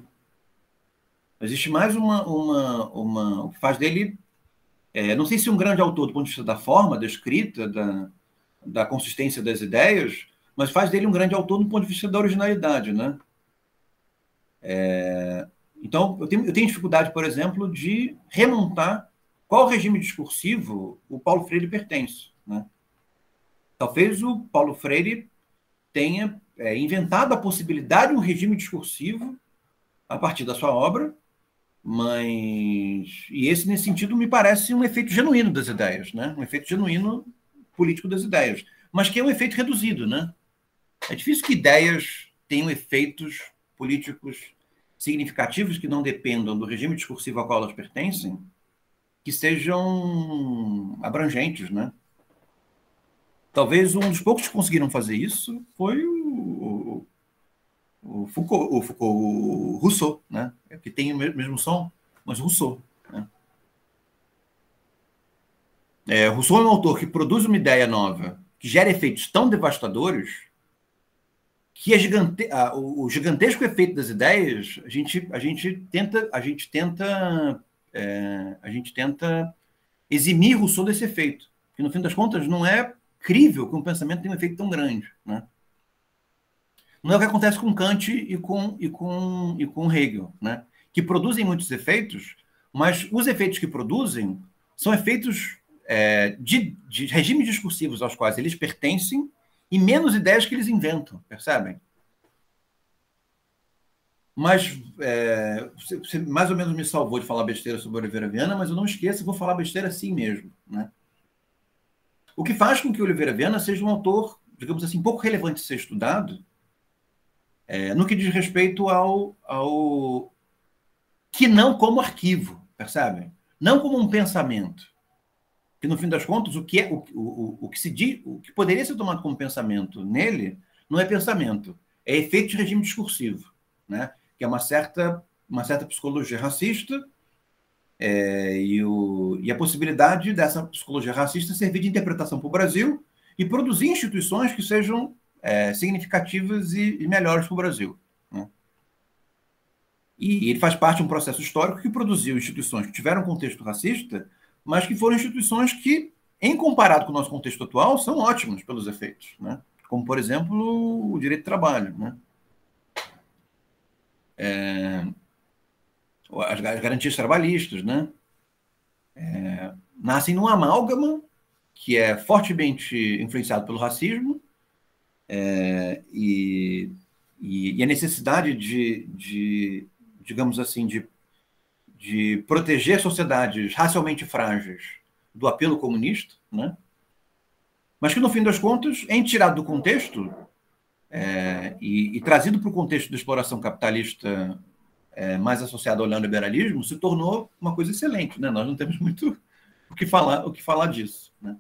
Existe mais o que faz dele, não sei se um grande autor do ponto de vista da forma, da escrita, da consistência das ideias, mas faz dele um grande autor do ponto de vista da originalidade, né? Então, eu tenho dificuldade, por exemplo, de remontar qual regime discursivo o Paulo Freire pertence, né? Talvez o Paulo Freire tenha inventado a possibilidade de um regime discursivo a partir da sua obra, e esse, nesse sentido, me parece um efeito genuíno das ideias, né? Um efeito genuíno político das ideias, mas que é um efeito reduzido, né? É difícil que ideias tenham efeitos políticos significativos que não dependam do regime discursivo ao qual elas pertencem, que sejam abrangentes, né? Talvez um dos poucos que conseguiram fazer isso foi o Rousseau, né? Que tem o mesmo som, mas Rousseau, né? Rousseau é um autor que produz uma ideia nova, que gera efeitos tão devastadores que o gigantesco efeito das ideias, a gente tenta eximir Rousseau desse efeito, que no fim das contas não é crível que um pensamento tenha um efeito tão grande, né? Não é o que acontece com Kant e com Hegel, né? Que produzem muitos efeitos, mas os efeitos que produzem são efeitos de regimes discursivos aos quais eles pertencem e menos ideias que eles inventam, percebem? Mas você mais ou menos me salvou de falar besteira sobre Oliveira Viana, mas eu não esqueço, vou falar besteira assim mesmo, né? O que faz com que Oliveira Viana seja um autor, digamos assim, pouco relevante de ser estudado, no que diz respeito ao que não como arquivo, percebem? Não como um pensamento. Que, no fim das contas, o que se diz, o que poderia ser tomado como pensamento nele, não é pensamento, é efeito de regime discursivo, né? Que é uma certa psicologia racista, e a possibilidade dessa psicologia racista servir de interpretação para o Brasil e produzir instituições que sejam significativas e melhores para o Brasil, né? E ele faz parte de um processo histórico que produziu instituições que tiveram contexto racista, mas que foram instituições que, em comparado com o nosso contexto atual, são ótimas pelos efeitos, né? Como, por exemplo, o direito do trabalho, né? As garantias trabalhistas, né? Nascem num amálgama que é fortemente influenciado pelo racismo, e a necessidade digamos assim, de proteger sociedades racialmente frágeis do apelo comunista, né? Mas que, no fim das contas, em tirado do contexto e trazido para o contexto da exploração capitalista mais associado ao neoliberalismo, se tornou uma coisa excelente, né? Nós não temos muito o que falar disso, né?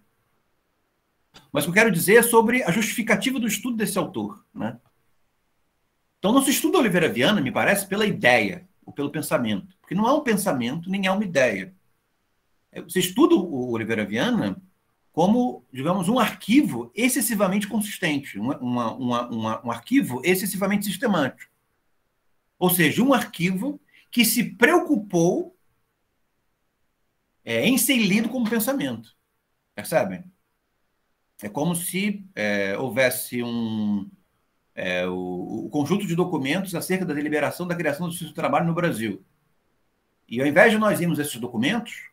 Mas o que eu quero dizer é sobre a justificativa do estudo desse autor, né? Então, não se estuda Oliveira Viana, me parece, pela ideia ou pelo pensamento, porque não é um pensamento nem é uma ideia. Você estuda o Oliveira Viana como, digamos, um arquivo excessivamente consistente, um arquivo excessivamente sistemático. Ou seja, um arquivo que se preocupou em ser lido como pensamento. Percebem? É como se houvesse o conjunto de documentos acerca da deliberação da criação do Justiça do Trabalho no Brasil. E ao invés de nós irmos esses documentos,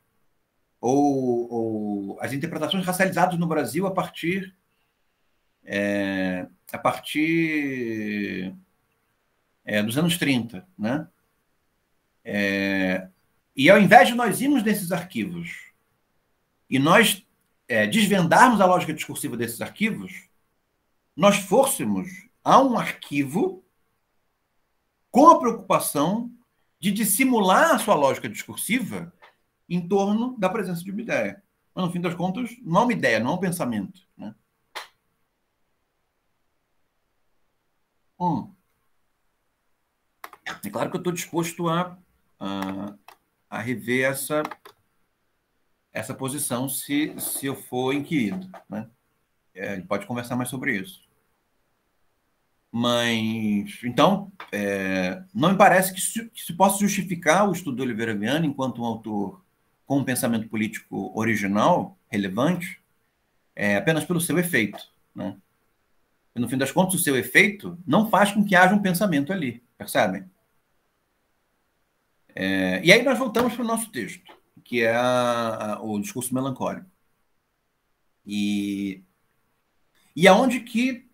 ou as interpretações racializadas no Brasil a partir dos anos 30, né? E ao invés de nós irmos nesses arquivos e nós desvendarmos a lógica discursiva desses arquivos, nós fôssemos a um arquivo com a preocupação de dissimular a sua lógica discursiva em torno da presença de uma ideia. Mas, no fim das contas, não é uma ideia, não é um pensamento, né? É claro que eu estou disposto a rever essa posição se eu for inquirido, né? A gente pode conversar mais sobre isso. Mas, então, não me parece que se possa justificar o estudo do Oliveira Viana enquanto um autor com um pensamento político original, relevante, apenas pelo seu efeito, né? E, no fim das contas, o seu efeito não faz com que haja um pensamento ali, percebem? E aí nós voltamos para o nosso texto, que é o discurso melancólico. E aonde que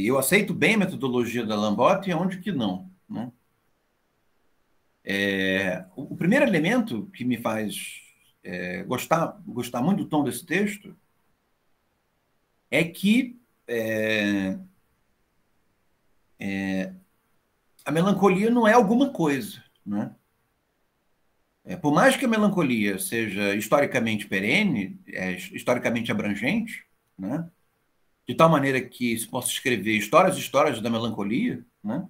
eu aceito bem a metodologia da Lambotte e aonde que não, né? O primeiro elemento que me faz gostar muito do tom desse texto é que a melancolia não é alguma coisa, né? Por mais que a melancolia seja historicamente perene, historicamente abrangente, né? De tal maneira que se possa escrever histórias e histórias da melancolia, né?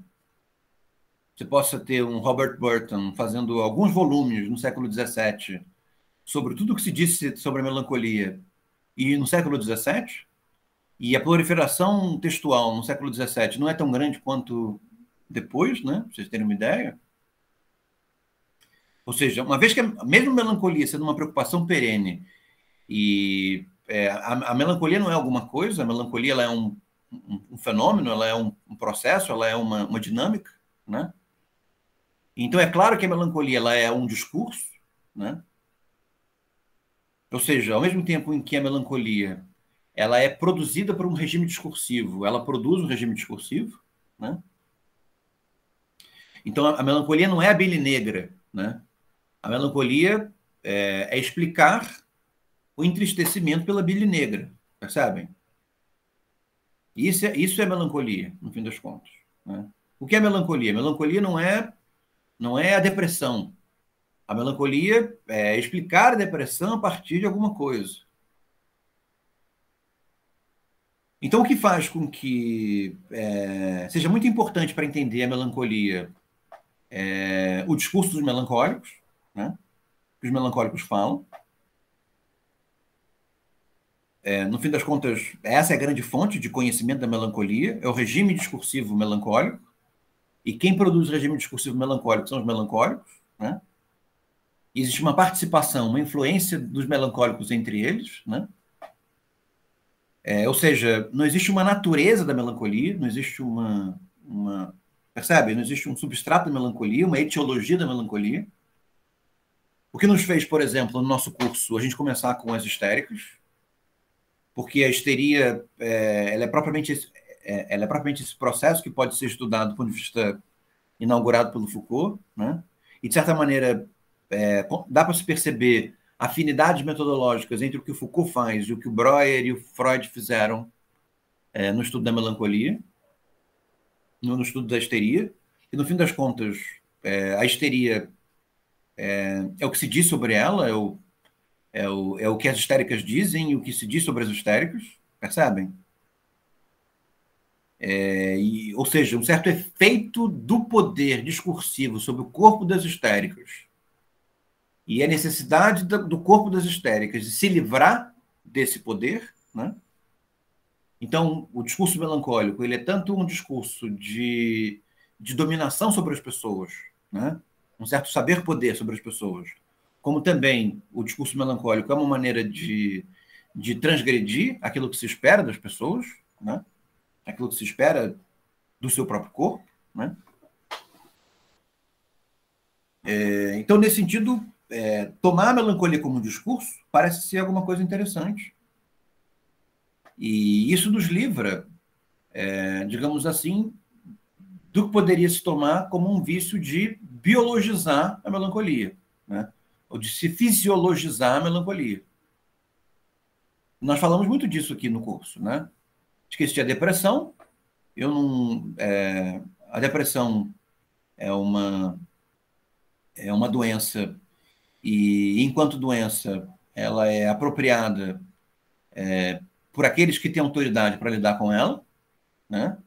Você possa ter um Robert Burton fazendo alguns volumes no século XVII sobre tudo o que se disse sobre a melancolia e no século XVII, e a proliferação textual no século XVII não é tão grande quanto depois, né? Pra vocês terem uma ideia. Ou seja, uma vez que mesmo a melancolia sendo uma preocupação perene, e a melancolia não é alguma coisa, a melancolia ela é um fenômeno, ela é um processo, ela é uma dinâmica, né? Então é claro que a melancolia ela é um discurso, né? Ou seja, ao mesmo tempo em que a melancolia ela é produzida por um regime discursivo, ela produz um regime discursivo, né? Então, a melancolia não é a bile negra, né? A melancolia é explicar o entristecimento pela bile negra, percebem? Isso é melancolia, no fim das contas, né? O que é melancolia? Melancolia não é a depressão. A melancolia é explicar a depressão a partir de alguma coisa. Então, o que faz com que seja muito importante para entender a melancolia o discurso dos melancólicos, né? Que os melancólicos falam. No fim das contas, essa é a grande fonte de conhecimento da melancolia, é o regime discursivo melancólico, e quem produz o regime discursivo melancólico são os melancólicos, né? E existe uma participação, uma influência dos melancólicos entre eles, né? Ou seja, não existe uma natureza da melancolia, não existe percebe? Não existe um substrato da melancolia, uma etiologia da melancolia. O que nos fez, por exemplo, no nosso curso, a gente começar com as histéricas, porque a histeria ela é propriamente esse processo que pode ser estudado do ponto de vista inaugurado pelo Foucault, né? E, de certa maneira, dá para se perceber afinidades metodológicas entre o que o Foucault faz e o que o Breuer e o Freud fizeram no estudo da melancolia, no estudo da histeria. E, no fim das contas, a histeria é o que se diz sobre ela, é o que as histéricas dizem e o que se diz sobre as histéricas, percebem? Ou seja, um certo efeito do poder discursivo sobre o corpo das histéricas e a necessidade do corpo das histéricas de se livrar desse poder, né? Então, o discurso melancólico ele é tanto um discurso de dominação sobre as pessoas, né? Um certo saber-poder sobre as pessoas, como também o discurso melancólico é uma maneira de transgredir aquilo que se espera das pessoas, né? Aquilo que se espera do seu próprio corpo, né? Então, nesse sentido, tomar a melancolia como um discurso parece ser alguma coisa interessante. E isso nos livra, digamos assim, do que poderia se tomar como um vício de biologizar a melancolia, né? Ou de se fisiologizar a melancolia. Nós falamos muito disso aqui no curso, né? De que existia a depressão. A depressão é uma doença e, enquanto doença, ela é apropriada por aqueles que têm autoridade para lidar com ela, né?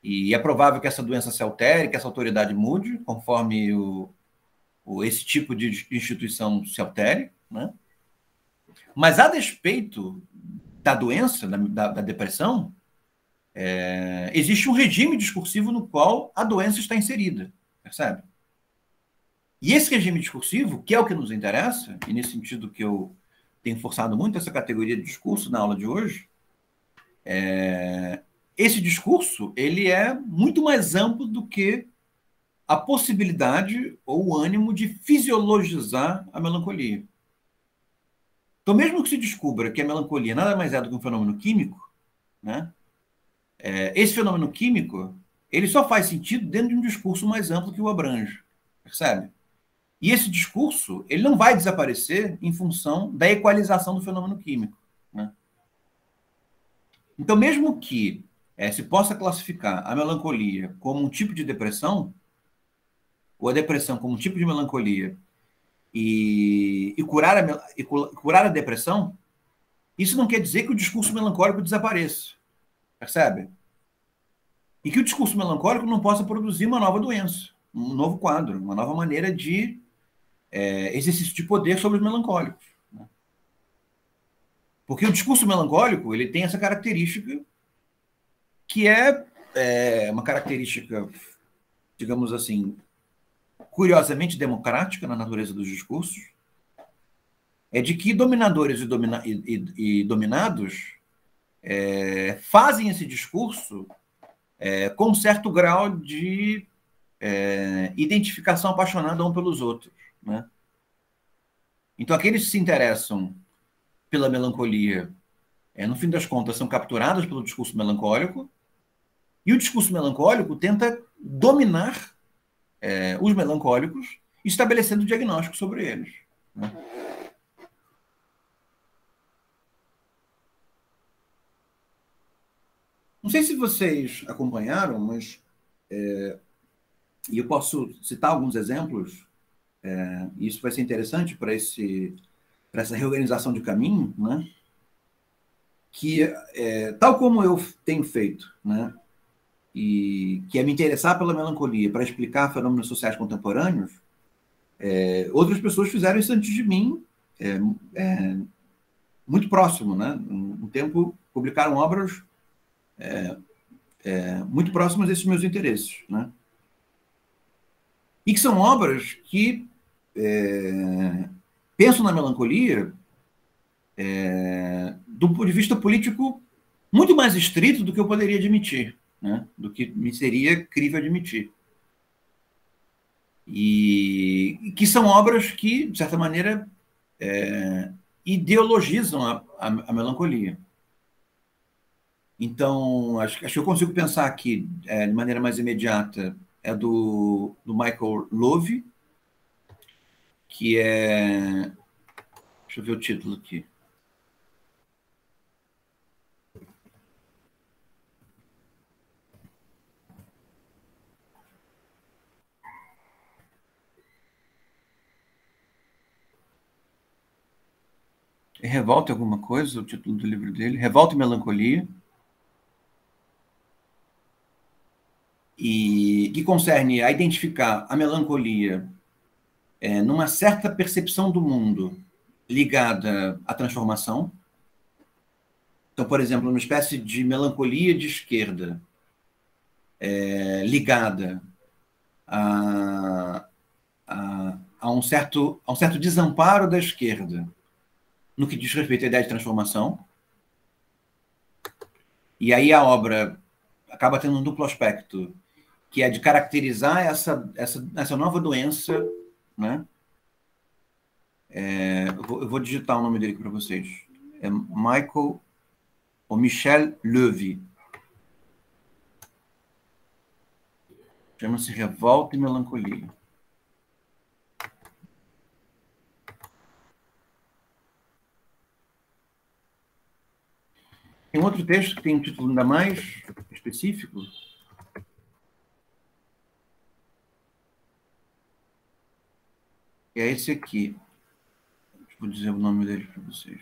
E é provável que essa doença se altere, que essa autoridade mude, conforme esse tipo de instituição se altere, né? Mas, a despeito da doença, da depressão, existe um regime discursivo no qual a doença está inserida, percebe? E esse regime discursivo, que é o que nos interessa, e nesse sentido que eu tenho forçado muito essa categoria de discurso na aula de hoje, esse discurso ele é muito mais amplo do que a possibilidade ou o ânimo de fisiologizar a melancolia. Então, mesmo que se descubra que a melancolia nada mais é do que um fenômeno químico, né? Esse fenômeno químico ele só faz sentido dentro de um discurso mais amplo que o abrange, percebe? E esse discurso ele não vai desaparecer em função da equalização do fenômeno químico, né? Então, mesmo que se possa classificar a melancolia como um tipo de depressão, ou a depressão como um tipo de melancolia, e curar a depressão, isso não quer dizer que o discurso melancólico desapareça, percebe? E que o discurso melancólico não possa produzir uma nova doença, um novo quadro, uma nova maneira de exercício de poder sobre os melancólicos, né? Porque o discurso melancólico ele tem essa característica que é uma característica, digamos assim, curiosamente democrática na natureza dos discursos, é de que dominadores e dominados fazem esse discurso com um certo grau de identificação apaixonada um pelos outros, né? Então, aqueles que se interessam pela melancolia, no fim das contas, são capturadas pelo discurso melancólico, e o discurso melancólico tenta dominar os melancólicos, estabelecendo diagnóstico sobre eles. Né? Não sei se vocês acompanharam, mas e eu posso citar alguns exemplos, e isso vai ser interessante para essa reorganização de caminho, né? Que, tal como eu tenho feito, né? E que é me interessar pela melancolia para explicar fenômenos sociais contemporâneos, outras pessoas fizeram isso antes de mim, muito próximo, né? Um tempo publicaram obras muito próximas desses meus interesses, né? E que são obras que pensam na melancolia do ponto de vista político muito mais estrito do que eu poderia admitir, né? Do que me seria crível admitir. E que são obras que, de certa maneira, ideologizam a melancolia. Então, acho que eu consigo pensar aqui, de maneira mais imediata, do Michael Love, que é... Deixa eu ver o título aqui. É Revolta alguma coisa, o título do livro dele? Revolta e Melancolia. E que concerne a identificar a melancolia numa certa percepção do mundo ligada à transformação. Então, por exemplo, uma espécie de melancolia de esquerda ligada a um certo desamparo da esquerda no que diz respeito à ideia de transformação. E aí a obra acaba tendo um duplo aspecto, que é de caracterizar essa nova doença, né? Eu vou digitar o nome dele para vocês. É Michael ou Michel Levy. Chama-se Revolta e Melancolia. Tem outro texto que tem um título ainda mais específico. É esse aqui. Vou dizer o nome dele para vocês.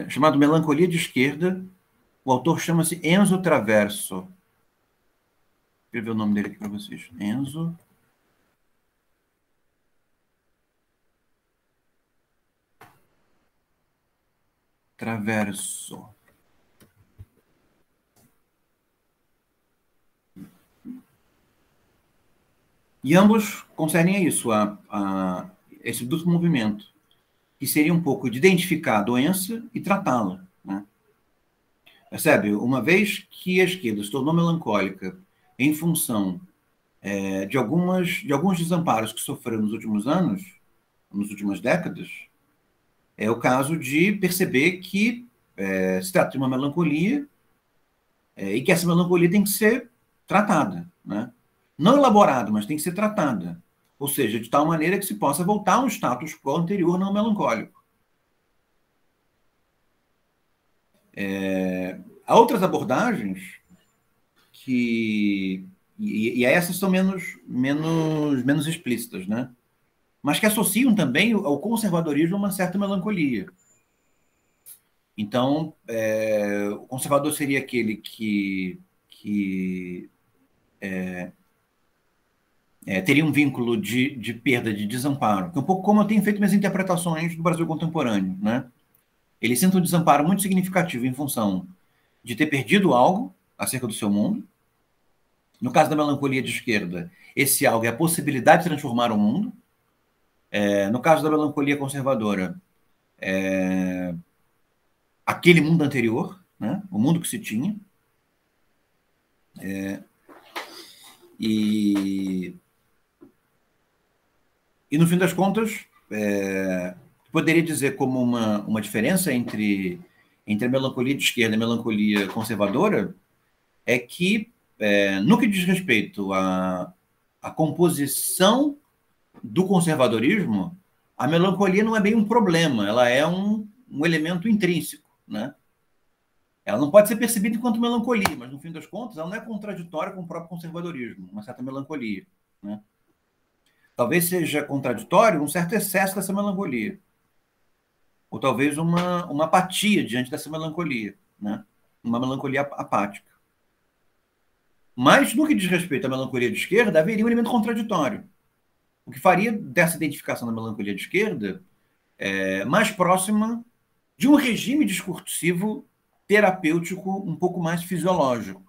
Chamado Melancolia de Esquerda. O autor chama-se Enzo Traverso. Vou escrever o nome dele aqui para vocês. Enzo Traverso. E ambos concernem a isso, a esse duplo movimento, que seria um pouco de identificar a doença e tratá-la. Né? Percebe? Uma vez que a esquerda se tornou melancólica em função de alguns desamparos que sofreu nos últimos anos, nas últimas décadas, é o caso de perceber que se trata de uma melancolia e que essa melancolia tem que ser tratada, né? Não elaborada, mas tem que ser tratada. Ou seja, de tal maneira que se possa voltar a um status quo anterior não melancólico. Há outras abordagens que... E essas são menos explícitas, né? Mas que associam também ao conservadorismo uma certa melancolia. Então, o conservador seria aquele que teria um vínculo de perda, de desamparo, que é um pouco como eu tenho feito minhas interpretações do Brasil contemporâneo, né? Ele sente um desamparo muito significativo em função de ter perdido algo acerca do seu mundo. No caso da melancolia de esquerda, esse algo é a possibilidade de transformar o mundo. No caso da melancolia conservadora, aquele mundo anterior, né? O mundo que se tinha. E no fim das contas, poderia dizer como uma diferença entre a melancolia de esquerda e a melancolia conservadora é que, no que diz respeito à composição do conservadorismo, a melancolia não é bem um problema, ela é um elemento intrínseco, né? Ela não pode ser percebida enquanto melancolia, mas, no fim das contas, ela não é contraditória com o próprio conservadorismo, uma certa melancolia, né? Talvez seja contraditório um certo excesso dessa melancolia, ou talvez uma apatia diante dessa melancolia, né? Uma melancolia apática. Mas, no que diz respeito à melancolia de esquerda, haveria um elemento contraditório, o que faria dessa identificação da melancolia de esquerda mais próxima de um regime discursivo terapêutico um pouco mais fisiológico,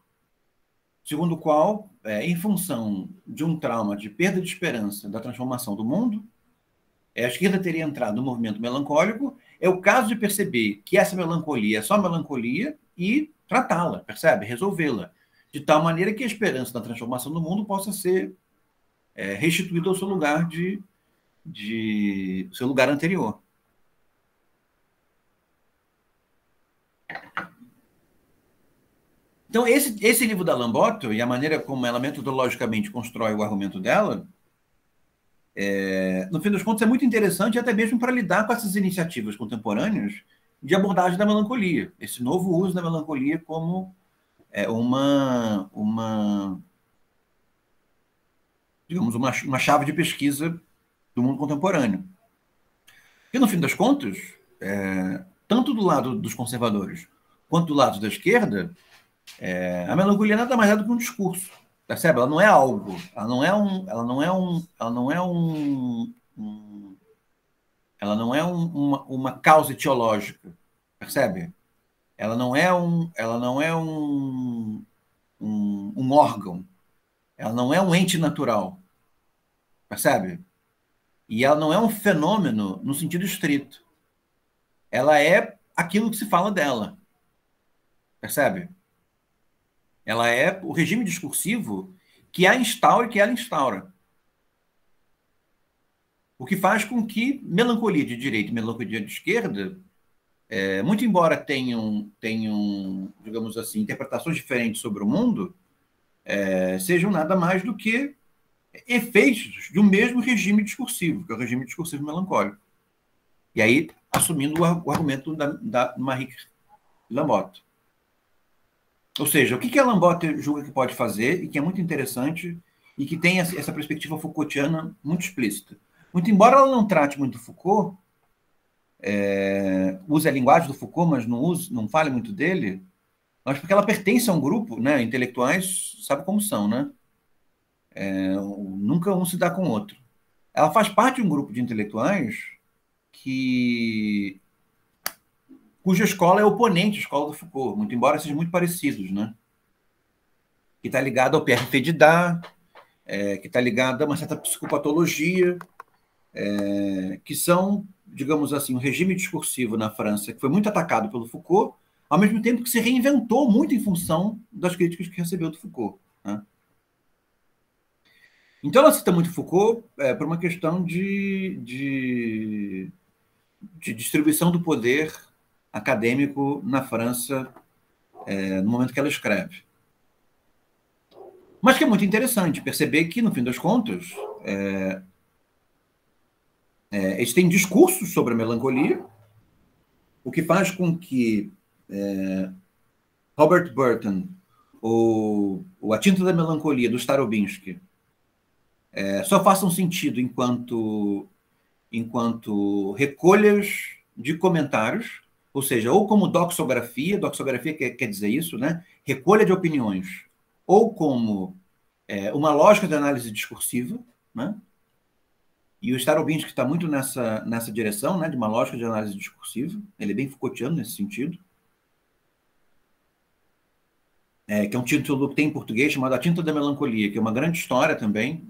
segundo o qual, em função de um trauma de perda de esperança da transformação do mundo, a esquerda teria entrado no movimento melancólico. É o caso de perceber que essa melancolia é só melancolia e tratá-la, percebe? Resolvê-la, de tal maneira que a esperança da transformação do mundo possa ser restituída ao seu lugar seu lugar anterior. Então, esse livro da Lambotto e a maneira como ela metodologicamente constrói o argumento dela, no fim dos contos, é muito interessante, até mesmo para lidar com essas iniciativas contemporâneas de abordagem da melancolia, esse novo uso da melancolia como digamos, uma chave de pesquisa do mundo contemporâneo. E, no fim das contas, tanto do lado dos conservadores quanto do lado da esquerda, a melancolia nada mais é do que um discurso, percebe? Ela não é algo, ela não é uma causa etiológica, percebe? Ela não é um órgão, ela não é um ente natural, percebe? E ela não é um fenômeno no sentido estrito. Ela é aquilo que se fala dela, percebe? Ela é o regime discursivo que a instaura e que ela instaura. O que faz com que melancolia de direita e melancolia de esquerda, muito embora tenham, digamos assim, interpretações diferentes sobre o mundo, sejam nada mais do que efeitos de um mesmo regime discursivo, que é o regime discursivo melancólico. E aí, assumindo o argumento da Marie Lambotto. Ou seja, o que a Lambotto julga que pode fazer, e que é muito interessante, e que tem essa perspectiva Foucaultiana muito explícita. Muito embora ela não trate muito Foucault, use a linguagem do Foucault, mas não fale muito dele, mas porque ela pertence a um grupo, né, intelectuais, sabe como são, né? Nunca um se dá com o outro. Ela faz parte de um grupo de intelectuais cuja escola é oponente à escola do Foucault, muito embora sejam muito parecidos, né? Que está ligado ao Pierre Fédida, que está ligado a uma certa psicopatologia, que são, digamos assim, um regime discursivo na França que foi muito atacado pelo Foucault, ao mesmo tempo que se reinventou muito em função das críticas que recebeu do Foucault, né? Então, ela cita muito Foucault por uma questão de distribuição do poder acadêmico na França no momento que ela escreve. Mas que é muito interessante perceber que, no fim das contas, eles têm discursos sobre a melancolia, o que faz com que Robert Burton, ou A Tinta da Melancolia, do Starobinsky, só façam sentido enquanto recolhas de comentários, ou seja, ou como doxografia quer dizer isso, né? Recolha de opiniões, ou como uma lógica de análise discursiva, né? E o Starobinsky está muito nessa direção, né, de uma lógica de análise discursiva. Ele é bem Foucaultiano nesse sentido. Que é um título que tem em português chamado A Tinta da Melancolia, que é uma grande história também,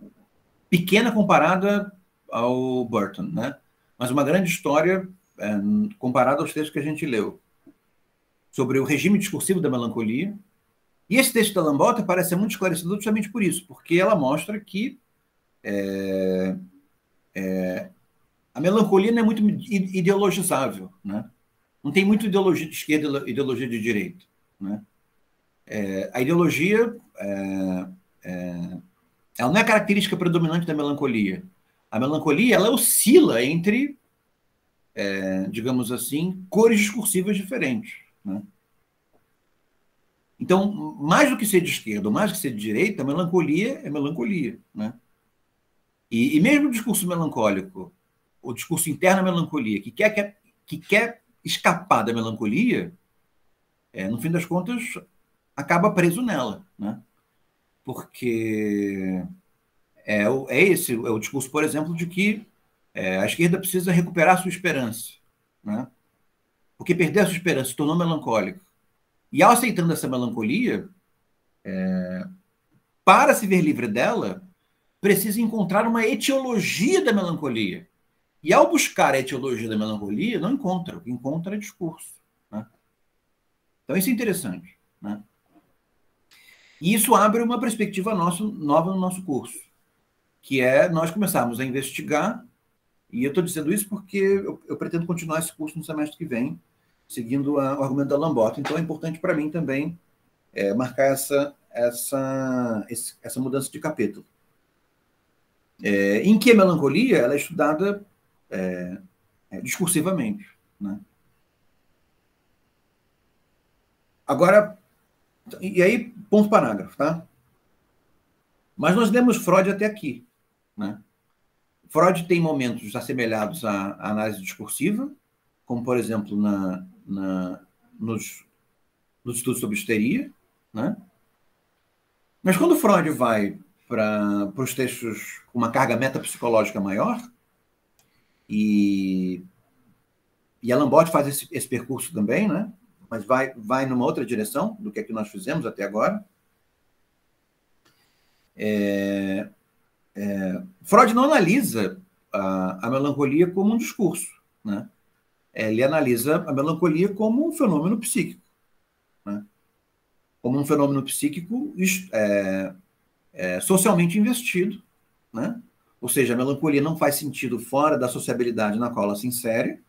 pequena comparada ao Burton, né? Mas uma grande história comparada aos textos que a gente leu, sobre o regime discursivo da melancolia, E esse texto da Lambota parece ser muito esclarecedor justamente por isso, porque ela mostra que a melancolia não é muito ideologizável, né? Não tem muito ideologia de esquerda e ideologia de direita, né? A ideologia ela não é a característica predominante da melancolia. A melancolia ela oscila entre, digamos assim, cores discursivas diferentes, né? Então, mais do que ser de esquerda, ou mais do que ser de direita, a melancolia é melancolia, né? E mesmo o discurso melancólico, o discurso interno à melancolia, que quer escapar da melancolia, no fim das contas, acaba preso nela, né? Porque é o discurso, por exemplo, de que a esquerda precisa recuperar a sua esperança, né? Porque perder a sua esperança se tornou melancólico. E ao aceitando essa melancolia, para se ver livre dela, precisa encontrar uma etiologia da melancolia. E ao buscar a etiologia da melancolia, não encontra. O que encontra é discurso, né? Então isso é interessante, né? E isso abre uma perspectiva nova no nosso curso, que é nós começarmos a investigar, e eu estou dizendo isso porque eu pretendo continuar esse curso no semestre que vem, seguindo o argumento da Lambota. Então é importante para mim também marcar essa mudança de capítulo. Em que a melancolia ela é estudada discursivamente, né? Agora, e aí, ponto parágrafo, tá? Mas nós lemos Freud até aqui, né? Freud tem momentos assemelhados à análise discursiva, como, por exemplo, nos estudos sobre histeria, né? Mas quando Freud vai para os textos com uma carga metapsicológica maior, e a Lambert faz esse percurso também, né? Mas vai numa outra direção do que nós fizemos até agora. Freud não analisa a melancolia como um discurso, né? Ele analisa a melancolia como um fenômeno psíquico, né? Como um fenômeno psíquico socialmente investido, né? Ou seja, a melancolia não faz sentido fora da sociabilidade na qual ela se insere,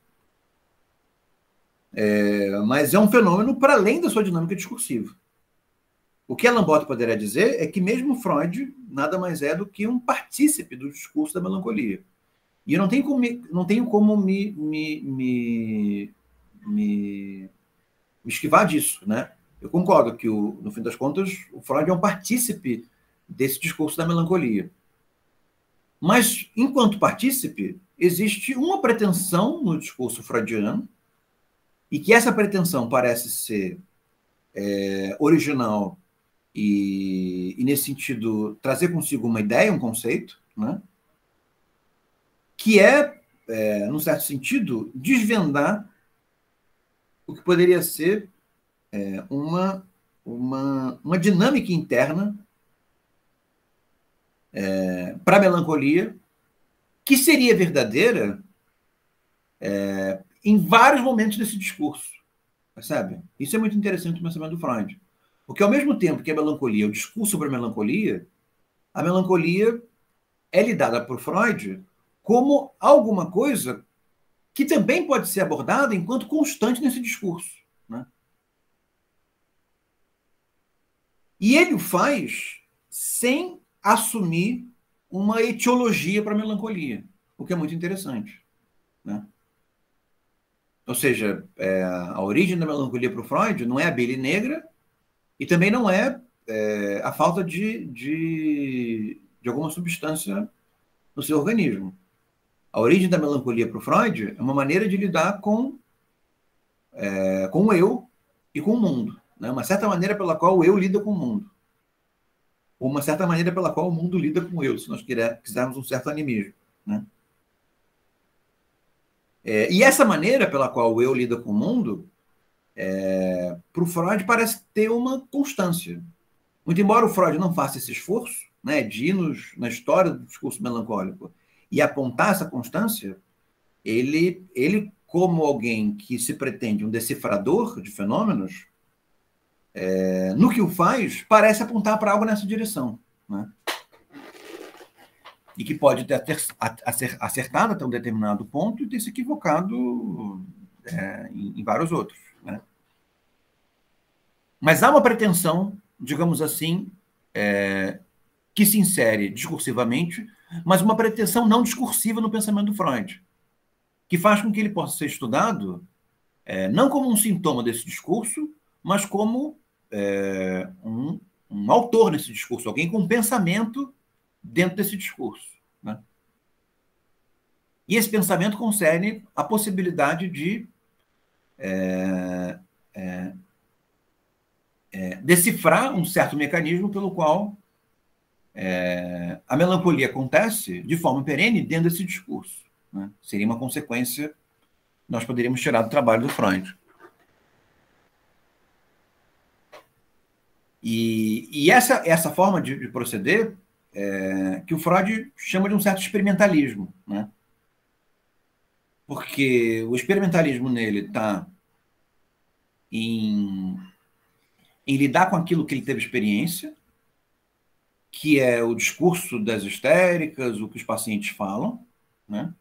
mas é um fenômeno para além da sua dinâmica discursiva. O que a Lambert poderia dizer é que mesmo Freud nada mais é do que um partícipe do discurso da melancolia. E eu não tenho como me esquivar disso, né? Eu concordo que, no fim das contas, o Freud é um partícipe desse discurso da melancolia. Mas, enquanto partícipe, existe uma pretensão no discurso freudiano, e que essa pretensão parece ser original e, nesse sentido, trazer consigo uma ideia, um conceito, né? Que num certo sentido, desvendar o que poderia ser uma dinâmica interna para a melancolia, que seria verdadeira em vários momentos desse discurso, percebe? Isso é muito interessante no pensamento do Freud. Porque, ao mesmo tempo que a melancolia é o discurso sobre a melancolia é lidada por Freud como alguma coisa que também pode ser abordada enquanto constante nesse discurso, né? E ele o faz sem assumir uma etiologia para a melancolia, o que é muito interessante, né? Ou seja, a origem da melancolia para o Freud não é a bile negra e também não é a falta de alguma substância no seu organismo. A origem da melancolia para o Freud é uma maneira de lidar com o eu e com o mundo, né? Uma certa maneira pela qual o eu lida com o mundo, ou uma certa maneira pela qual o mundo lida com o eu, se nós quisermos um certo animismo, né? E essa maneira pela qual o eu lida com o mundo, para o Freud, parece ter uma constância. Muito embora o Freud não faça esse esforço, né, de ir na história do discurso melancólico e apontar essa constância, ele como alguém que se pretende um decifrador de fenômenos, no que o faz, parece apontar para algo nessa direção, né? E que pode ter acertado até um determinado ponto e ter se equivocado em vários outros, né? Mas há uma pretensão, digamos assim, que se insere discursivamente, mas uma pretensão não discursiva no pensamento do Freud, que faz com que ele possa ser estudado não como um sintoma desse discurso, mas como um autor nesse discurso, alguém com pensamento dentro desse discurso, né? E esse pensamento concerne a possibilidade de decifrar um certo mecanismo pelo qual a melancolia acontece de forma perene dentro desse discurso, né? Seria uma consequência, nós poderíamos tirar do trabalho do Freud. E essa forma de proceder que o Freud chama de um certo experimentalismo, né? Porque o experimentalismo nele está em lidar com aquilo que ele teve experiência, que é o discurso das histéricas, o que os pacientes falam, né?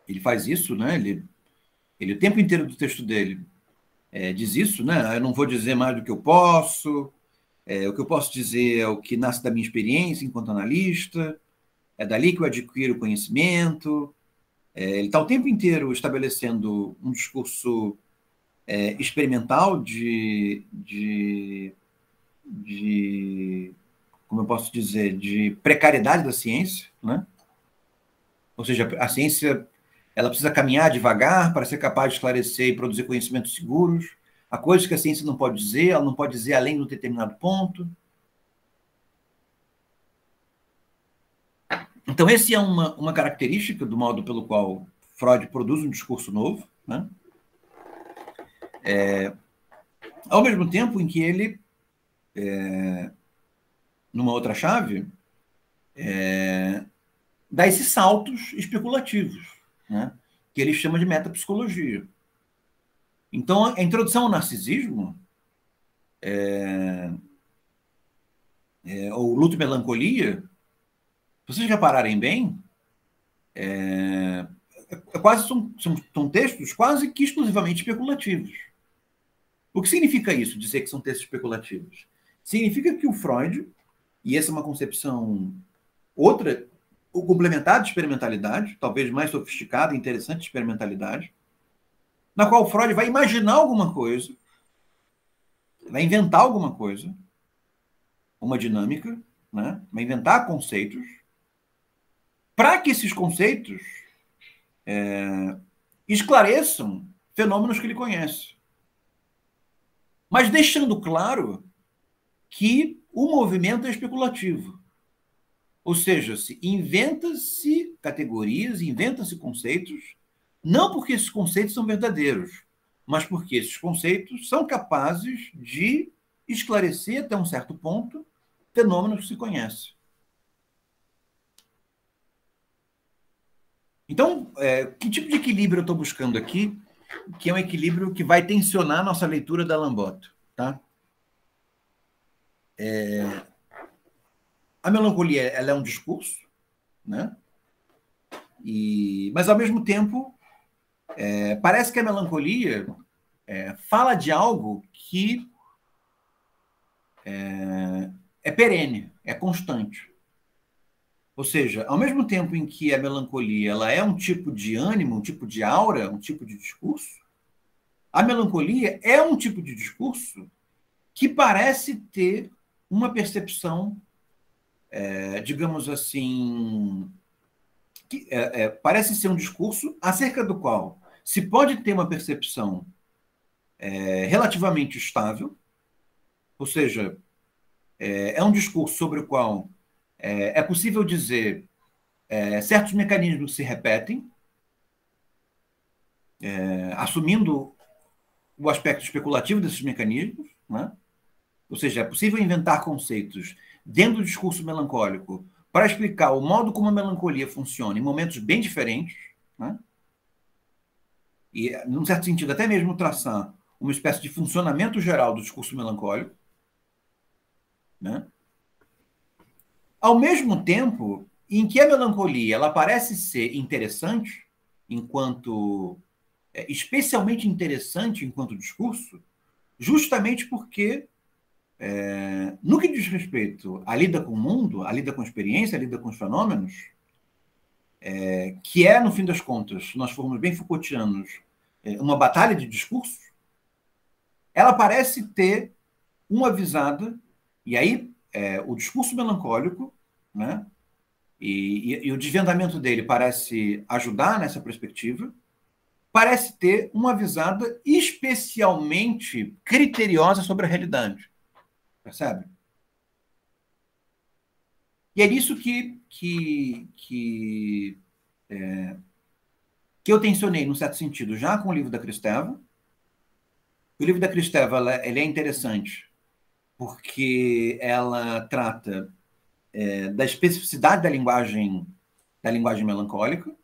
Ele faz isso, né? Ele o tempo inteiro do texto dele diz isso, né? Eu não vou dizer mais do que eu posso, o que eu posso dizer é o que nasce da minha experiência enquanto analista, é dali que eu adquiro conhecimento. Ele está o tempo inteiro estabelecendo um discurso experimental como eu posso dizer, de precariedade da ciência, né? Ou seja, a ciência ela precisa caminhar devagar para ser capaz de esclarecer e produzir conhecimentos seguros. Há coisas que a ciência não pode dizer, ela não pode dizer além de um determinado ponto. Então, essa é uma característica do modo pelo qual Freud produz um discurso novo, né? Ao mesmo tempo em que ele, numa outra chave, dá esses saltos especulativos, né? Que ele chama de metapsicologia. Então, a introdução ao narcisismo, ou luto e melancolia, se vocês repararem bem, quase são textos quase que exclusivamente especulativos. O que significa isso, dizer que são textos especulativos? Significa que o Freud, e essa é uma concepção outra, o complementar de experimentalidade, talvez mais sofisticada e interessante de experimentalidade, na qual o Freud vai imaginar alguma coisa, vai inventar alguma coisa, uma dinâmica, né? Vai inventar conceitos, para que esses conceitos esclareçam fenômenos que ele conhece. Mas deixando claro que o movimento é especulativo. Ou seja, inventa-se categorias, inventa-se conceitos, não porque esses conceitos são verdadeiros, mas porque esses conceitos são capazes de esclarecer até um certo ponto fenômenos que se conhecem. Então, que tipo de equilíbrio eu estou buscando aqui? Que é um equilíbrio que vai tensionar a nossa leitura da Lamboto, tá? A melancolia, ela é um discurso, né? Mas, ao mesmo tempo, parece que a melancolia fala de algo que é perene, é constante. Ou seja, ao mesmo tempo em que a melancolia ela é um tipo de ânimo, um tipo de aura, um tipo de discurso, a melancolia é um tipo de discurso que parece ter uma percepção, digamos assim, que parece ser um discurso acerca do qual se pode ter uma percepção relativamente estável, ou seja, é um discurso sobre o qual é possível dizer certos mecanismos se repetem, assumindo o aspecto especulativo desses mecanismos, né? Ou seja, é possível inventar conceitos dentro do discurso melancólico para explicar o modo como a melancolia funciona em momentos bem diferentes, né? E, num certo sentido, até mesmo traçar uma espécie de funcionamento geral do discurso melancólico, né? Ao mesmo tempo em que a melancolia ela parece ser interessante, especialmente interessante enquanto discurso, justamente porque, no que diz respeito à lida com o mundo, à lida com a experiência, à lida com os fenômenos, que é, no fim das contas, se nós formos bem Foucaultianos, uma batalha de discursos, ela parece ter uma visada, e aí o discurso melancólico, né, e o desvendamento dele parece ajudar nessa perspectiva, parece ter uma visada especialmente criteriosa sobre a realidade. Percebe? E é nisso que eu tensionei, num certo sentido, já com o livro da Kristeva. O livro da Kristeva ele é interessante porque ela trata da especificidade da linguagem melancólica.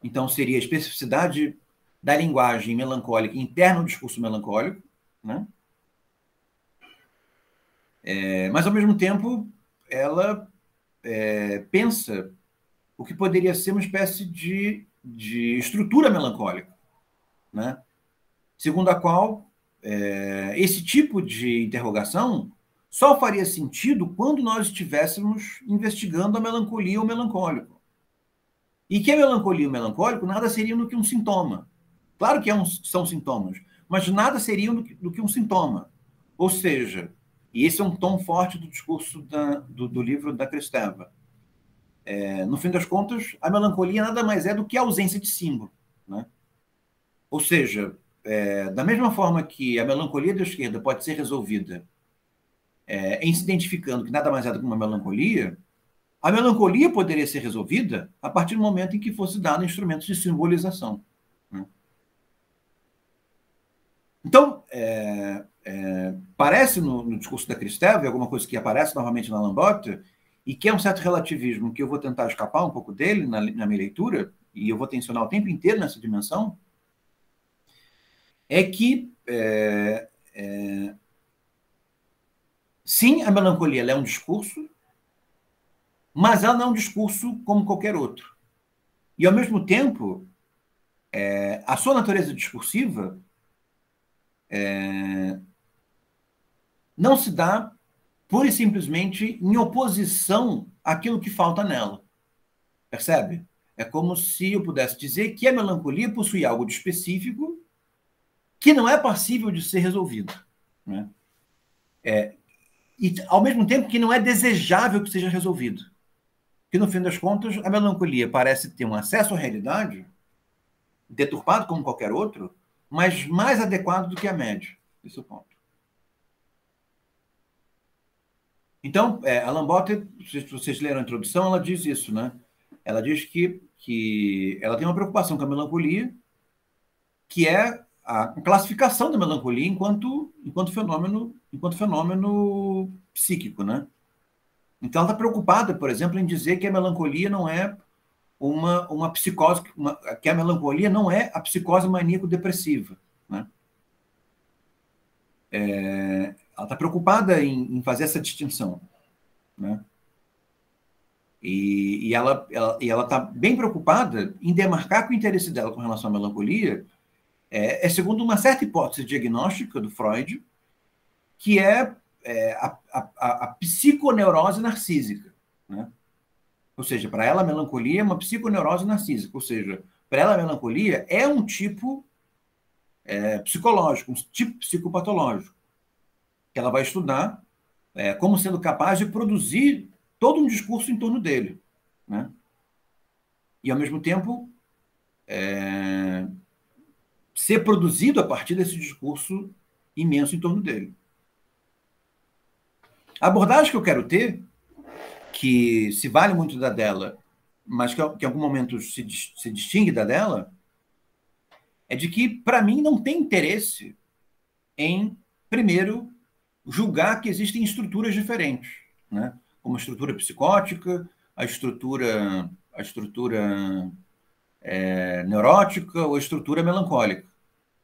Então, seria a especificidade da linguagem melancólica interna ao discurso melancólico, né? Mas, ao mesmo tempo, ela pensa o que poderia ser uma espécie de estrutura melancólica, né? Segundo a qual esse tipo de interrogação só faria sentido quando nós estivéssemos investigando a melancolia ou o melancólico. E que a melancolia e o melancólico nada seriam do que um sintoma. Claro que são sintomas, mas nada seriam do que um sintoma. Ou seja, e esse é um tom forte do discurso do livro da Kristeva. No fim das contas, a melancolia nada mais é do que a ausência de símbolo, né? Ou seja, da mesma forma que a melancolia da esquerda pode ser resolvida em se identificando que nada mais é do que uma melancolia, a melancolia poderia ser resolvida a partir do momento em que fosse dado instrumentos de simbolização, né? Então, parece no discurso da Kristeva, alguma coisa que aparece novamente na Lambotte, e que é um certo relativismo que eu vou tentar escapar um pouco dele na minha leitura, e eu vou tensionar o tempo inteiro nessa dimensão, é que, sim, a melancolia ela é um discurso, mas ela não é um discurso como qualquer outro. E, ao mesmo tempo, a sua natureza discursiva não se dá pura e simplesmente em oposição àquilo que falta nela. Percebe? É como se eu pudesse dizer que a melancolia possui algo de específico que não é passível de ser resolvido, né? E, ao mesmo tempo, que não é desejável que seja resolvido. Que, no fim das contas, a melancolia parece ter um acesso à realidade deturpado como qualquer outro, mas mais adequado do que a média. Esse é o ponto. Então, a Lambotte, se vocês leram a introdução, ela diz isso, né? Ela diz que ela tem uma preocupação com a melancolia, que é a classificação da melancolia enquanto fenômeno psíquico, né? Então, ela está preocupada, por exemplo, em dizer que a melancolia não é uma psicose, que a melancolia não é a psicose maníaco-depressiva, né? Ela está preocupada em fazer essa distinção, né? E ela está bem preocupada em demarcar que o interesse dela com relação à melancolia segundo uma certa hipótese diagnóstica do Freud, que a psiconeurose narcísica, né? Ou seja, para ela a melancolia é uma psiconeurose narcísica, ou seja, para ela a melancolia é um tipo psicológico, um tipo psicopatológico, que ela vai estudar como sendo capaz de produzir todo um discurso em torno dele, né? E, ao mesmo tempo, ser produzido a partir desse discurso imenso em torno dele. A abordagem que eu quero ter, que se vale muito da dela, mas que em algum momento se distingue da dela, é de que, para mim, não tem interesse em, primeiro, julgar que existem estruturas diferentes, né? Como a estrutura psicótica, a estrutura neurótica ou a estrutura melancólica.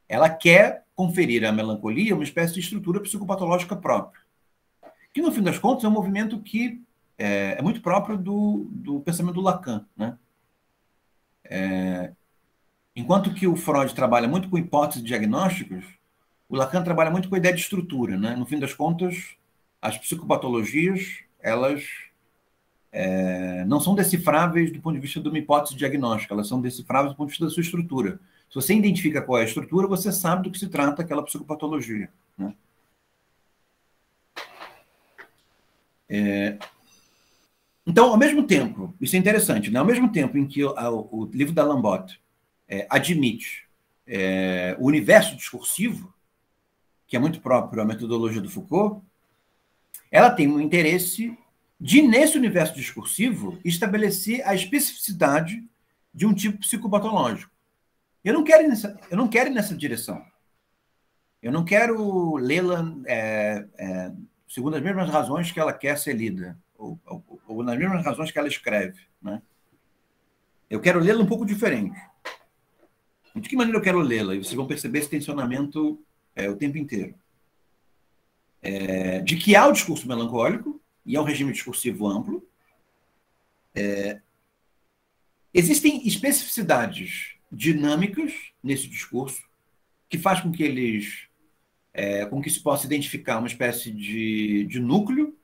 Ela quer conferir à melancolia uma espécie de estrutura psicopatológica própria, que, no fim das contas, é um movimento que é muito próprio do pensamento do Lacan, né? Enquanto que o Freud trabalha muito com hipóteses diagnósticos, o Lacan trabalha muito com a ideia de estrutura, né? No fim das contas, as psicopatologias, elas não são decifráveis do ponto de vista de uma hipótese diagnóstica, elas são decifráveis do ponto de vista da sua estrutura. Se você identifica qual é a estrutura, você sabe do que se trata aquela psicopatologia, né? Então, ao mesmo tempo, isso é interessante, né? Ao mesmo tempo em que o livro da Lambotte admite o universo discursivo, que é muito próprio à metodologia do Foucault, ela tem um interesse de, nesse universo discursivo, estabelecer a especificidade de um tipo psicopatológico. Eu não quero ir nessa direção. Eu não quero lê-la segundo as mesmas razões que ela quer ser lida, ou nas mesmas razões que ela escreve, né? Eu quero lê-la um pouco diferente. De que maneira eu quero lê-la? E vocês vão perceber esse tensionamento o tempo inteiro. De que há o discurso melancólico, e é um regime discursivo amplo. Existem especificidades dinâmicas nesse discurso que faz com que com que se possa identificar uma espécie de núcleo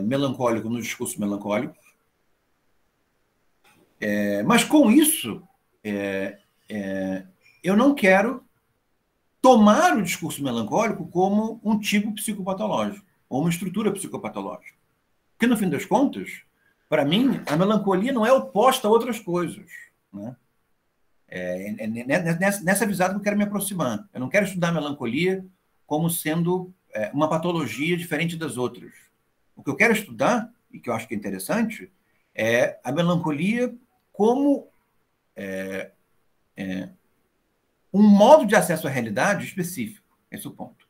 melancólico no discurso melancólico. Mas com isso, eu não quero tomar o discurso melancólico como um tipo psicopatológico, ou uma estrutura psicopatológica. Porque, no fim das contas, para mim, a melancolia não é oposta a outras coisas, né? Nessa visada que eu quero me aproximar. Eu não quero estudar a melancolia como sendo uma patologia diferente das outras. O que eu quero estudar, e que eu acho que é interessante, é a melancolia como um modo de acesso à realidade específico. Esse é o ponto.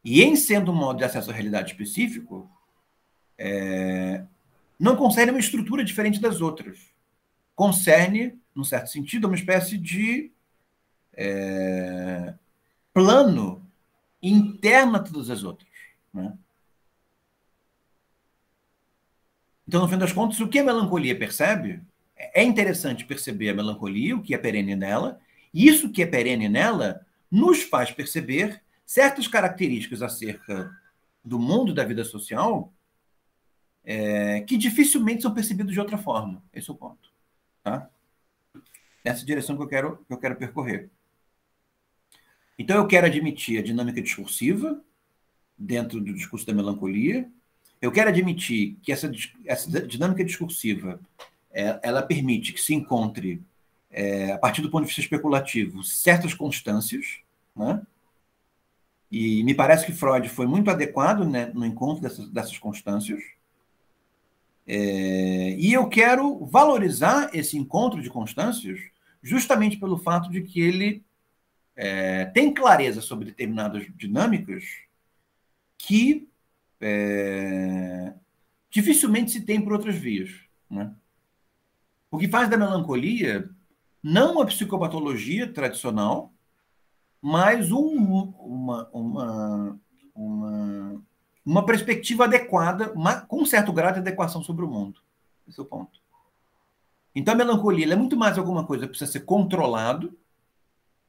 E em sendo um modo de acesso à realidade específico, não concerne uma estrutura diferente das outras. Concerne, num certo sentido, uma espécie de plano interno a todas as outras, né? Então, no fim das contas, o que a melancolia percebe, é interessante perceber a melancolia, o que é perene nela, e isso que é perene nela nos faz perceber certas características acerca do mundo da vida social que dificilmente são percebidos de outra forma. Esse é o ponto. Tá? Nessa direção que eu quero percorrer. Então, eu quero admitir a dinâmica discursiva dentro do discurso da melancolia. Eu quero admitir que essa dinâmica discursiva ela permite que se encontre, a partir do ponto de vista especulativo, certas constâncias, né? E me parece que Freud foi muito adequado, né, no encontro dessas constâncias. E eu quero valorizar esse encontro de constâncias justamente pelo fato de que ele tem clareza sobre determinadas dinâmicas que dificilmente se tem por outras vias, né? O que faz da melancolia não uma psicopatologia tradicional, mas uma perspectiva adequada, com um certo grau de adequação sobre o mundo. Esse é o ponto. Então, a melancolia é muito mais alguma coisa que precisa ser controlado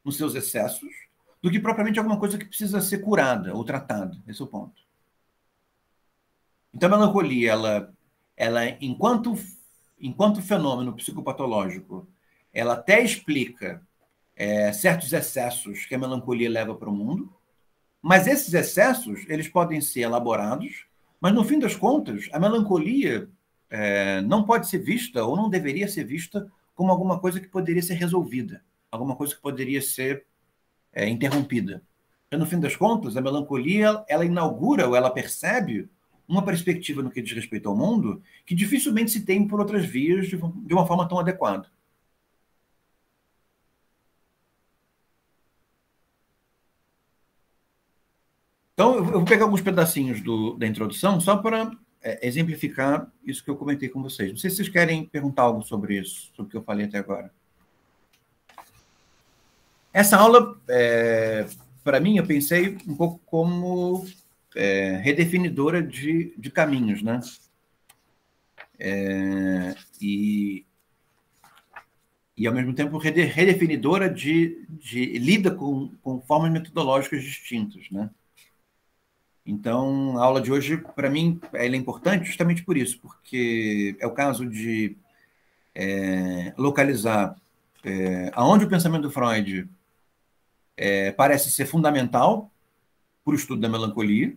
nos seus excessos do que propriamente alguma coisa que precisa ser curada ou tratada. Esse é o ponto. Então, a melancolia, ela enquanto fenômeno psicopatológico, ela até explica certos excessos que a melancolia leva para o mundo, mas esses excessos eles podem ser elaborados, mas, no fim das contas, a melancolia não pode ser vista, ou não deveria ser vista, como alguma coisa que poderia ser resolvida, alguma coisa que poderia ser interrompida. Então, no fim das contas, a melancolia ela inaugura, ou ela percebe uma perspectiva no que diz respeito ao mundo que dificilmente se tem por outras vias de uma forma tão adequada. Então, eu vou pegar alguns pedacinhos da introdução só para exemplificar isso que eu comentei com vocês. Não sei se vocês querem perguntar algo sobre isso, sobre o que eu falei até agora. Essa aula, para mim, eu pensei um pouco como redefinidora de caminhos, né? E ao mesmo tempo, redefinidora de lida com formas metodológicas distintas, né? Então, a aula de hoje, para mim, ela é importante justamente por isso, porque é o caso de localizar aonde o pensamento do Freud parece ser fundamental para o estudo da melancolia,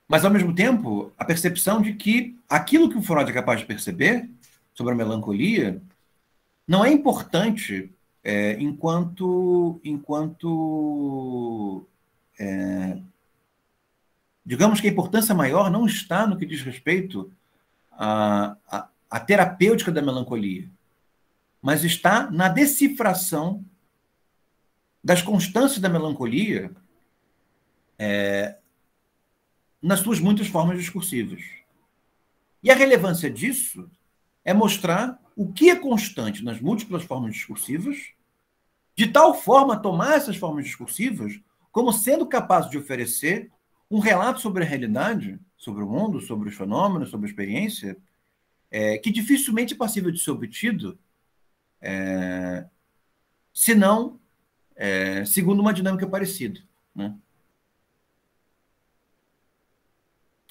mas, ao mesmo tempo, a percepção de que aquilo que o Freud é capaz de perceber sobre a melancolia não é importante digamos que a importância maior não está no que diz respeito à terapêutica da melancolia, mas está na decifração das constâncias da melancolia nas suas muitas formas discursivas. E a relevância disso é mostrar o que é constante nas múltiplas formas discursivas, de tal forma tomar essas formas discursivas como sendo capaz de oferecer um relato sobre a realidade, sobre o mundo, sobre os fenômenos, sobre a experiência, que dificilmente é passível de ser obtido, se não segundo uma dinâmica parecida, né?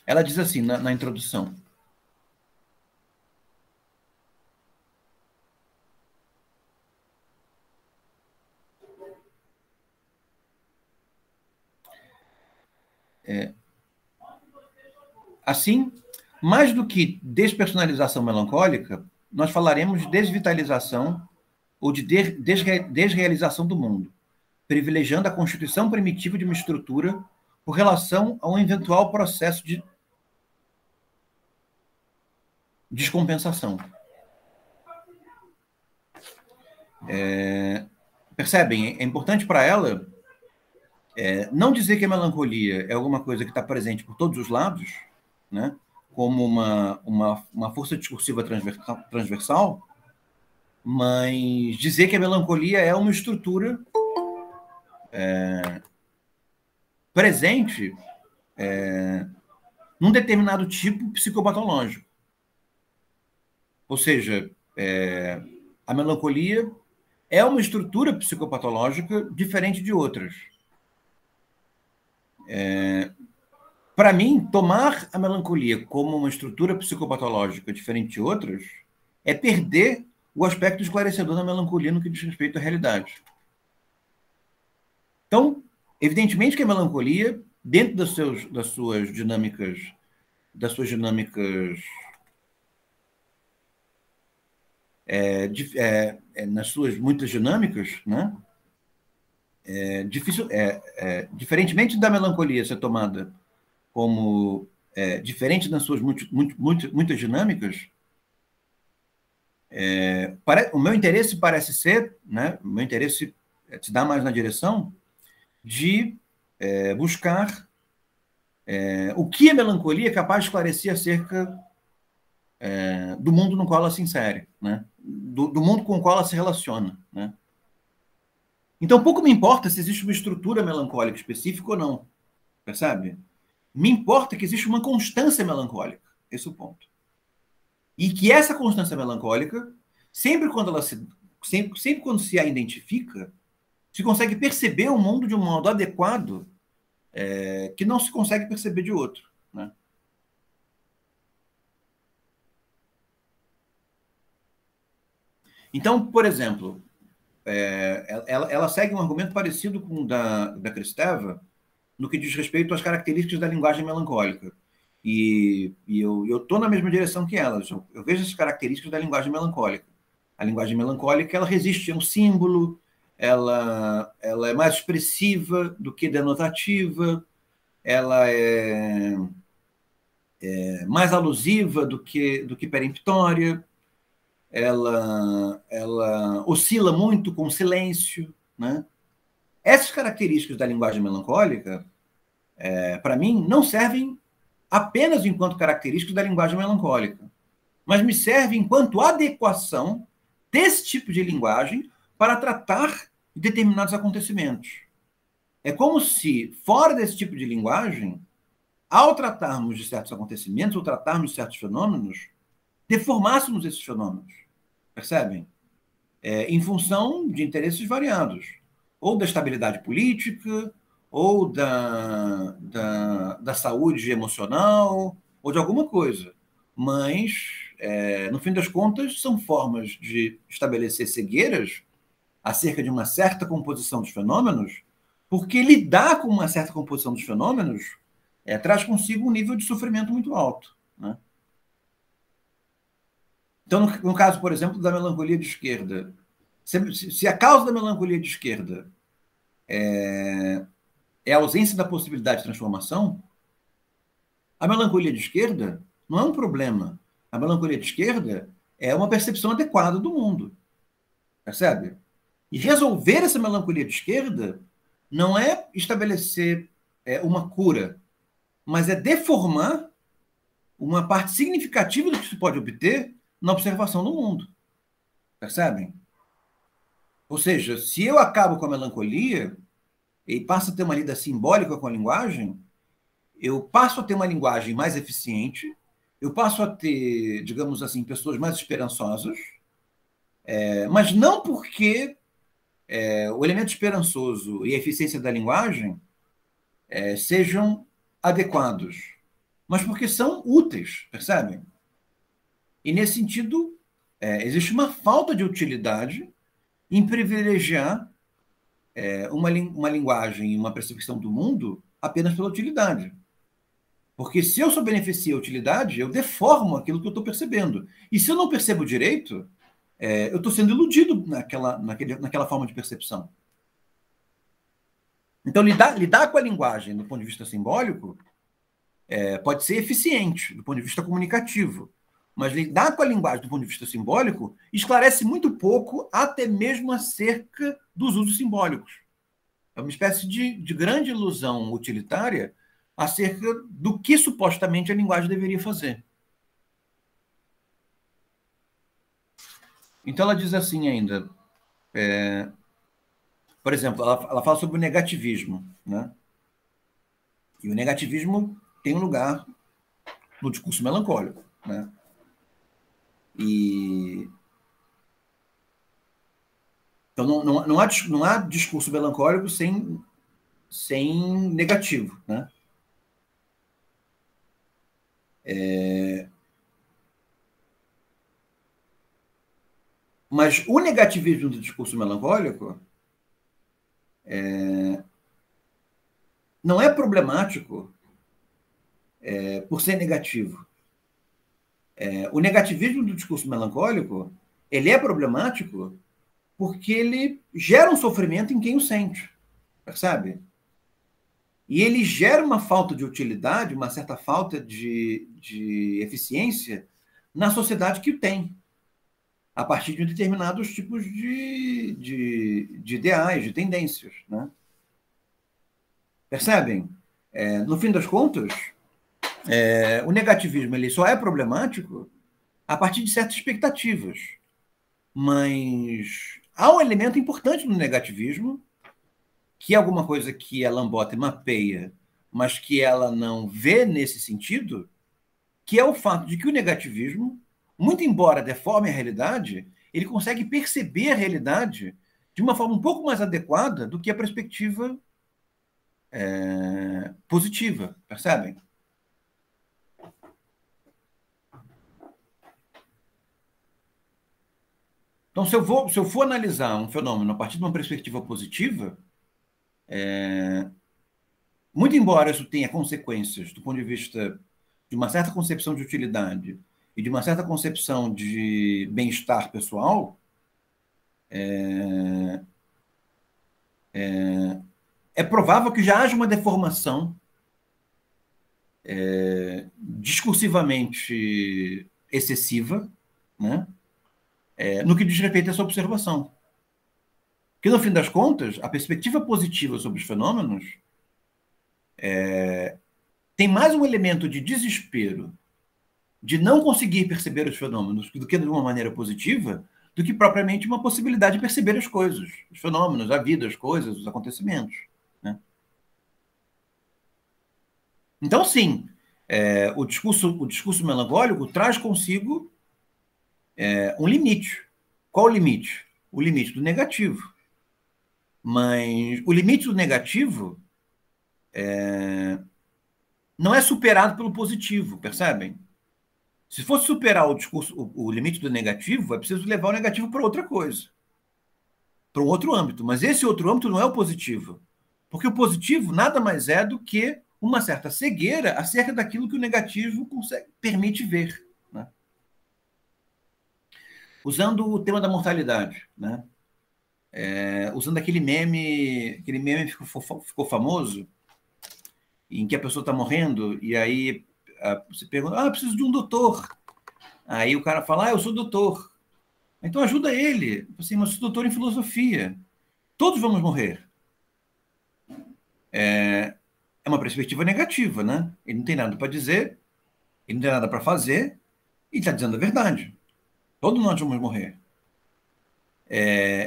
Ela diz assim, na introdução: assim, mais do que despersonalização melancólica, nós falaremos de desvitalização ou de desrealização do mundo, privilegiando a constituição primitiva de uma estrutura por relação a um eventual processo de descompensação. Percebem? É importante para ela não dizer que a melancolia é alguma coisa que está presente por todos os lados, né? Como uma força discursiva transversal, mas dizer que a melancolia é uma estrutura presente num determinado tipo psicopatológico. Ou seja, a melancolia é uma estrutura psicopatológica diferente de outras. Para mim, tomar a melancolia como uma estrutura psicopatológica diferente de outras é perder o aspecto esclarecedor da melancolia no que diz respeito à realidade. Então, evidentemente que a melancolia, dentro das suas dinâmicas nas suas muitas dinâmicas, né? Diferentemente da melancolia ser tomada como diferente nas suas muitas dinâmicas, o meu interesse parece ser, né? O meu interesse se dá mais na direção de buscar o que a melancolia é capaz de esclarecer acerca do mundo no qual ela se insere, né? Do mundo com o qual ela se relaciona, né? Então, pouco me importa se existe uma estrutura melancólica específica ou não, percebe? Me importa que existe uma constância melancólica, esse é o ponto. E que essa constância melancólica, sempre quando se a identifica, se consegue perceber o mundo de um modo adequado que não se consegue perceber de outro, né? Então, por exemplo, ela segue um argumento parecido com o da Kristeva no que diz respeito às características da linguagem melancólica. E eu estou na mesma direção que elas. Eu vejo as características da linguagem melancólica. A linguagem melancólica, ela resiste a um símbolo, ela é mais expressiva do que denotativa, ela é mais alusiva do que peremptória, ela oscila muito com o silêncio, né? Essas características da linguagem melancólica, para mim, não servem apenas enquanto características da linguagem melancólica, mas me servem enquanto adequação desse tipo de linguagem para tratar de determinados acontecimentos. É como se, fora desse tipo de linguagem, ao tratarmos de certos acontecimentos, ou tratarmos de certos fenômenos, deformássemos esses fenômenos. Percebem? Em função de interesses variados, ou da estabilidade política, ou da saúde emocional, ou de alguma coisa. Mas, no fim das contas, são formas de estabelecer cegueiras acerca de uma certa composição dos fenômenos, porque lidar com uma certa composição dos fenômenos traz consigo um nível de sofrimento muito alto. Né? Então, no caso, por exemplo, da melancolia de esquerda, se a causa da melancolia de esquerda é a ausência da possibilidade de transformação, a melancolia de esquerda não é um problema. A melancolia de esquerda é uma percepção adequada do mundo. Percebe? E resolver essa melancolia de esquerda não é estabelecer uma cura, mas é deformar uma parte significativa do que se pode obter na observação do mundo. Percebem? Ou seja, se eu acabo com a melancolia e passo a ter uma lida simbólica com a linguagem, eu passo a ter uma linguagem mais eficiente, eu passo a ter, digamos assim, pessoas mais esperançosas, mas não porque o elemento esperançoso e a eficiência da linguagem sejam adequados, mas porque são úteis, percebem? E, nesse sentido, existe uma falta de utilidade em privilegiar uma linguagem e uma percepção do mundo apenas pela utilidade. Porque se eu só beneficio a utilidade, eu deformo aquilo que eu estou percebendo. E se eu não percebo direito, eu estou sendo iludido naquela forma de percepção. Então, lidar com a linguagem do ponto de vista simbólico pode ser eficiente do ponto de vista comunicativo, mas lidar com a linguagem do ponto de vista simbólico esclarece muito pouco, até mesmo acerca dos usos simbólicos. É uma espécie de grande ilusão utilitária acerca do que supostamente a linguagem deveria fazer. Então, ela diz assim ainda, por exemplo, ela fala sobre o negativismo, né? E o negativismo tem um lugar no discurso melancólico, né? Então, não há discurso melancólico sem negativo, né? Mas o negativismo do discurso melancólico não é problemático por ser negativo. O negativismo do discurso melancólico ele é problemático porque ele gera um sofrimento em quem o sente, percebe? E ele gera uma falta de utilidade, uma certa falta de eficiência na sociedade que o tem, a partir de determinados tipos de ideais, de tendências. Né? Percebem? No fim das contas, o negativismo ele só é problemático a partir de certas expectativas. Mas há um elemento importante no negativismo, que é alguma coisa que a Lambota mapeia, mas que ela não vê nesse sentido, que é o fato de que o negativismo, muito embora deforme a realidade, ele consegue perceber a realidade de uma forma um pouco mais adequada do que a perspectiva positiva, percebem? Então, se eu for analisar um fenômeno a partir de uma perspectiva positiva, muito embora isso tenha consequências do ponto de vista de uma certa concepção de utilidade e de uma certa concepção de bem-estar pessoal, é provável que já haja uma deformação discursivamente excessiva, né? No que diz respeito a essa observação. Porque, no fim das contas, a perspectiva positiva sobre os fenômenos tem mais um elemento de desespero, de não conseguir perceber os fenômenos do que de uma maneira positiva, do que propriamente uma possibilidade de perceber as coisas, os fenômenos, a vida, as coisas, os acontecimentos, né? Então, sim, o discurso melancólico traz consigo um limite. Qual o limite? O limite do negativo. Mas o limite do negativo não é superado pelo positivo, percebem? Se fosse superar o limite do negativo, é preciso levar o negativo para outra coisa, para um outro âmbito. Mas esse outro âmbito não é o positivo. Porque o positivo nada mais é do que uma certa cegueira acerca daquilo que o negativo permite ver, né? Usando o tema da mortalidade, né? Usando aquele meme que ficou famoso, em que a pessoa está morrendo, e aí você pergunta, preciso de um doutor. Aí o cara fala, eu sou doutor. Então ajuda ele. Assim, mas sou doutor em filosofia. Todos vamos morrer. É uma perspectiva negativa, né? Ele não tem nada para dizer, ele não tem nada para fazer, e está dizendo a verdade. Todos nós vamos morrer.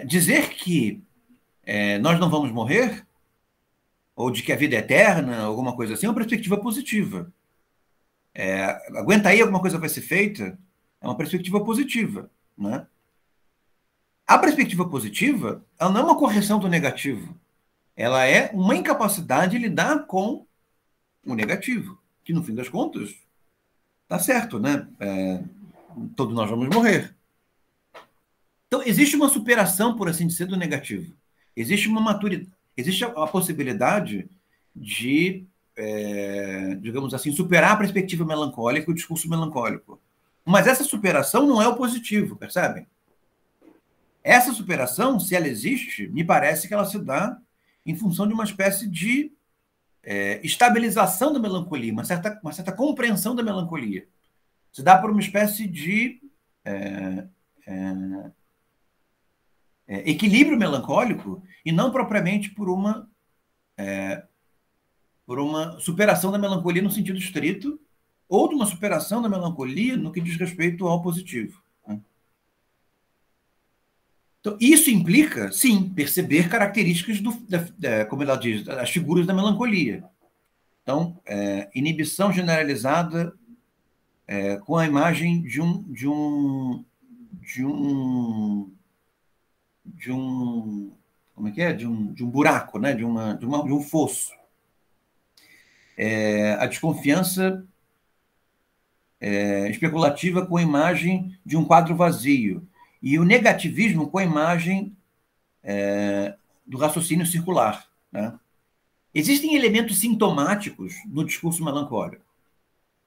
Dizer que nós não vamos morrer, ou de que a vida é eterna, alguma coisa assim, é uma perspectiva positiva. Aguenta aí, alguma coisa vai ser feita, é uma perspectiva positiva, né? A perspectiva positiva, ela não é uma correção do negativo, ela é uma incapacidade de lidar com o negativo, que no fim das contas tá certo, né? Todos nós vamos morrer. Então, existe uma superação, por assim dizer, do negativo. Existe uma maturidade, existe a possibilidade de, digamos assim, superar a perspectiva melancólica e o discurso melancólico. Mas essa superação não é o positivo, percebem? Essa superação, se ela existe, me parece que ela se dá em função de uma espécie de estabilização da melancolia, uma certa compreensão da melancolia. Se dá por uma espécie de equilíbrio melancólico e não propriamente por uma superação da melancolia no sentido estrito ou de uma superação da melancolia no que diz respeito ao positivo, né? Então, isso implica, sim, perceber características como ela diz, das figuras da melancolia. Então, inibição generalizada com a imagem de um como é que é? De um buraco, né? de um fosso. A desconfiança especulativa com a imagem de um quadro vazio. E o negativismo com a imagem do raciocínio circular, né? Existem elementos sintomáticos no discurso melancólico.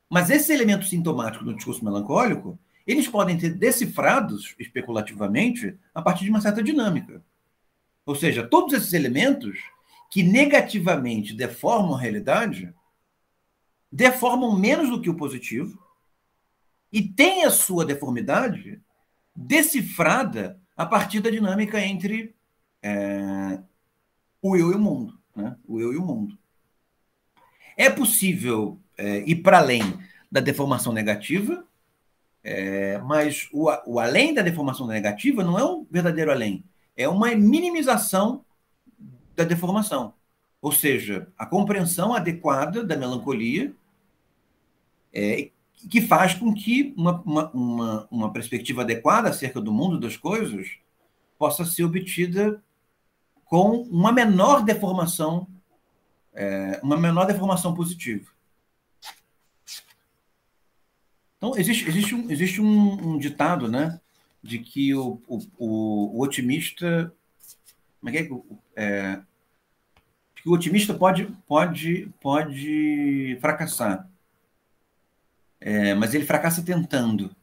Mas esses elementos sintomáticos do discurso melancólico, eles podem ser decifrados especulativamente a partir de uma certa dinâmica. Ou seja, todos esses elementos que negativamente deformam a realidade, deformam menos do que o positivo e têm a sua deformidade decifrada a partir da dinâmica entre o eu e o mundo, né? O eu e o mundo. É possível ir para além da deformação negativa, mas o além da deformação negativa não é um verdadeiro além, é uma minimização da deformação. Ou seja, a compreensão adequada da melancolia que faz com que uma perspectiva adequada acerca do mundo das coisas possa ser obtida com uma menor deformação positiva. Então, existe um ditado, né, de que o otimista... Como é que que o otimista pode fracassar, mas ele fracassa tentando,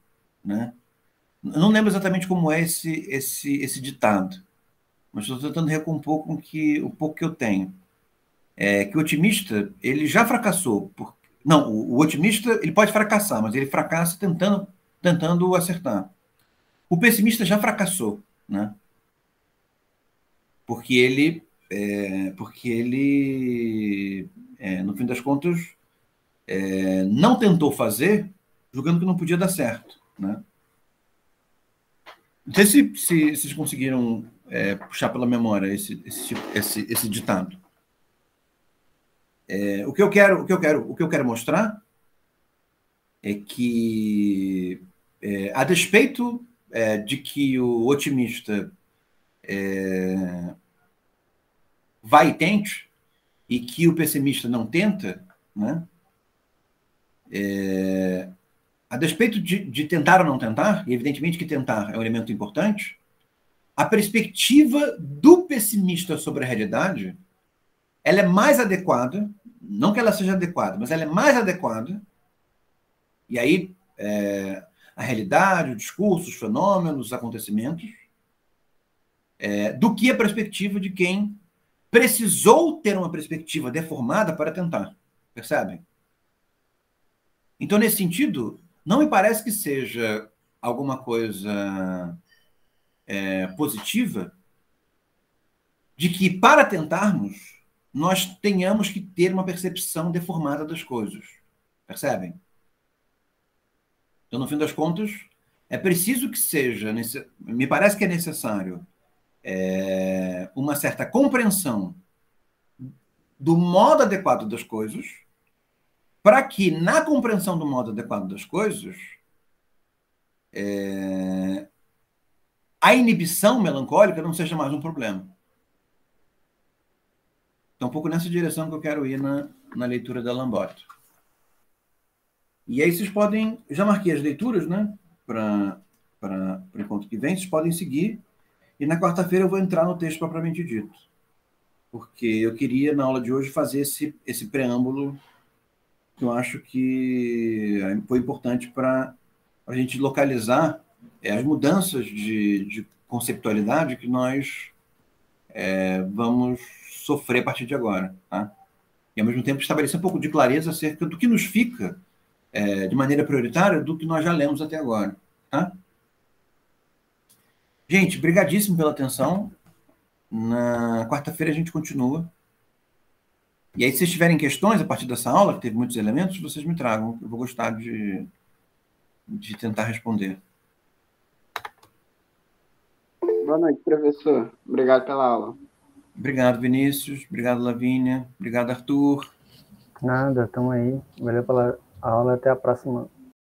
né? Eu não lembro exatamente como é esse ditado, mas estou tentando recompor com o pouco que eu tenho. Que o otimista, ele já fracassou. Não, o otimista, ele pode fracassar, mas ele fracassa tentando acertar. O pessimista já fracassou, né? Porque ele, no fim das contas, não tentou fazer, julgando que não podia dar certo, né? Não sei se vocês conseguiram puxar pela memória esse ditado. O que eu quero mostrar é que, a despeito de que o otimista vai e tente, e que o pessimista não tenta, né? A despeito de tentar ou não tentar, e evidentemente que tentar é um elemento importante, a perspectiva do pessimista sobre a realidade, ela é mais adequada, não que ela seja adequada, mas ela é mais adequada, e aí a realidade, o discurso, os fenômenos, os acontecimentos, do que a perspectiva de quem precisou ter uma perspectiva deformada para tentar. Percebem? Então, nesse sentido, não me parece que seja alguma coisa positiva de que, para tentarmos, nós tenhamos que ter uma percepção deformada das coisas. Percebem? Então, no fim das contas, é preciso que seja, me parece que é necessário uma certa compreensão do modo adequado das coisas, para que, na compreensão do modo adequado das coisas, a inibição melancólica não seja mais um problema. Então, um pouco nessa direção que eu quero ir na leitura da Lambotte. E aí vocês podem... Já marquei as leituras, né? Para o encontro que vem, vocês podem seguir. E na quarta-feira eu vou entrar no texto propriamente dito. Porque eu queria, na aula de hoje, fazer esse preâmbulo que eu acho que foi importante para a gente localizar as mudanças de conceptualidade que nós vamos sofrer a partir de agora. Tá? E, ao mesmo tempo, estabelecer um pouco de clareza acerca do que nos fica de maneira prioritária do que nós já lemos até agora. Tá? Gente, brigadíssimo pela atenção. Na quarta-feira a gente continua. E aí, se vocês tiverem questões a partir dessa aula, que teve muitos elementos, vocês me tragam. Eu vou gostar de tentar responder. Boa noite, professor. Obrigado pela aula. Obrigado, Vinícius. Obrigado, Lavínia. Obrigado, Arthur. Nada, estamos aí. Valeu pela aula. Até a próxima.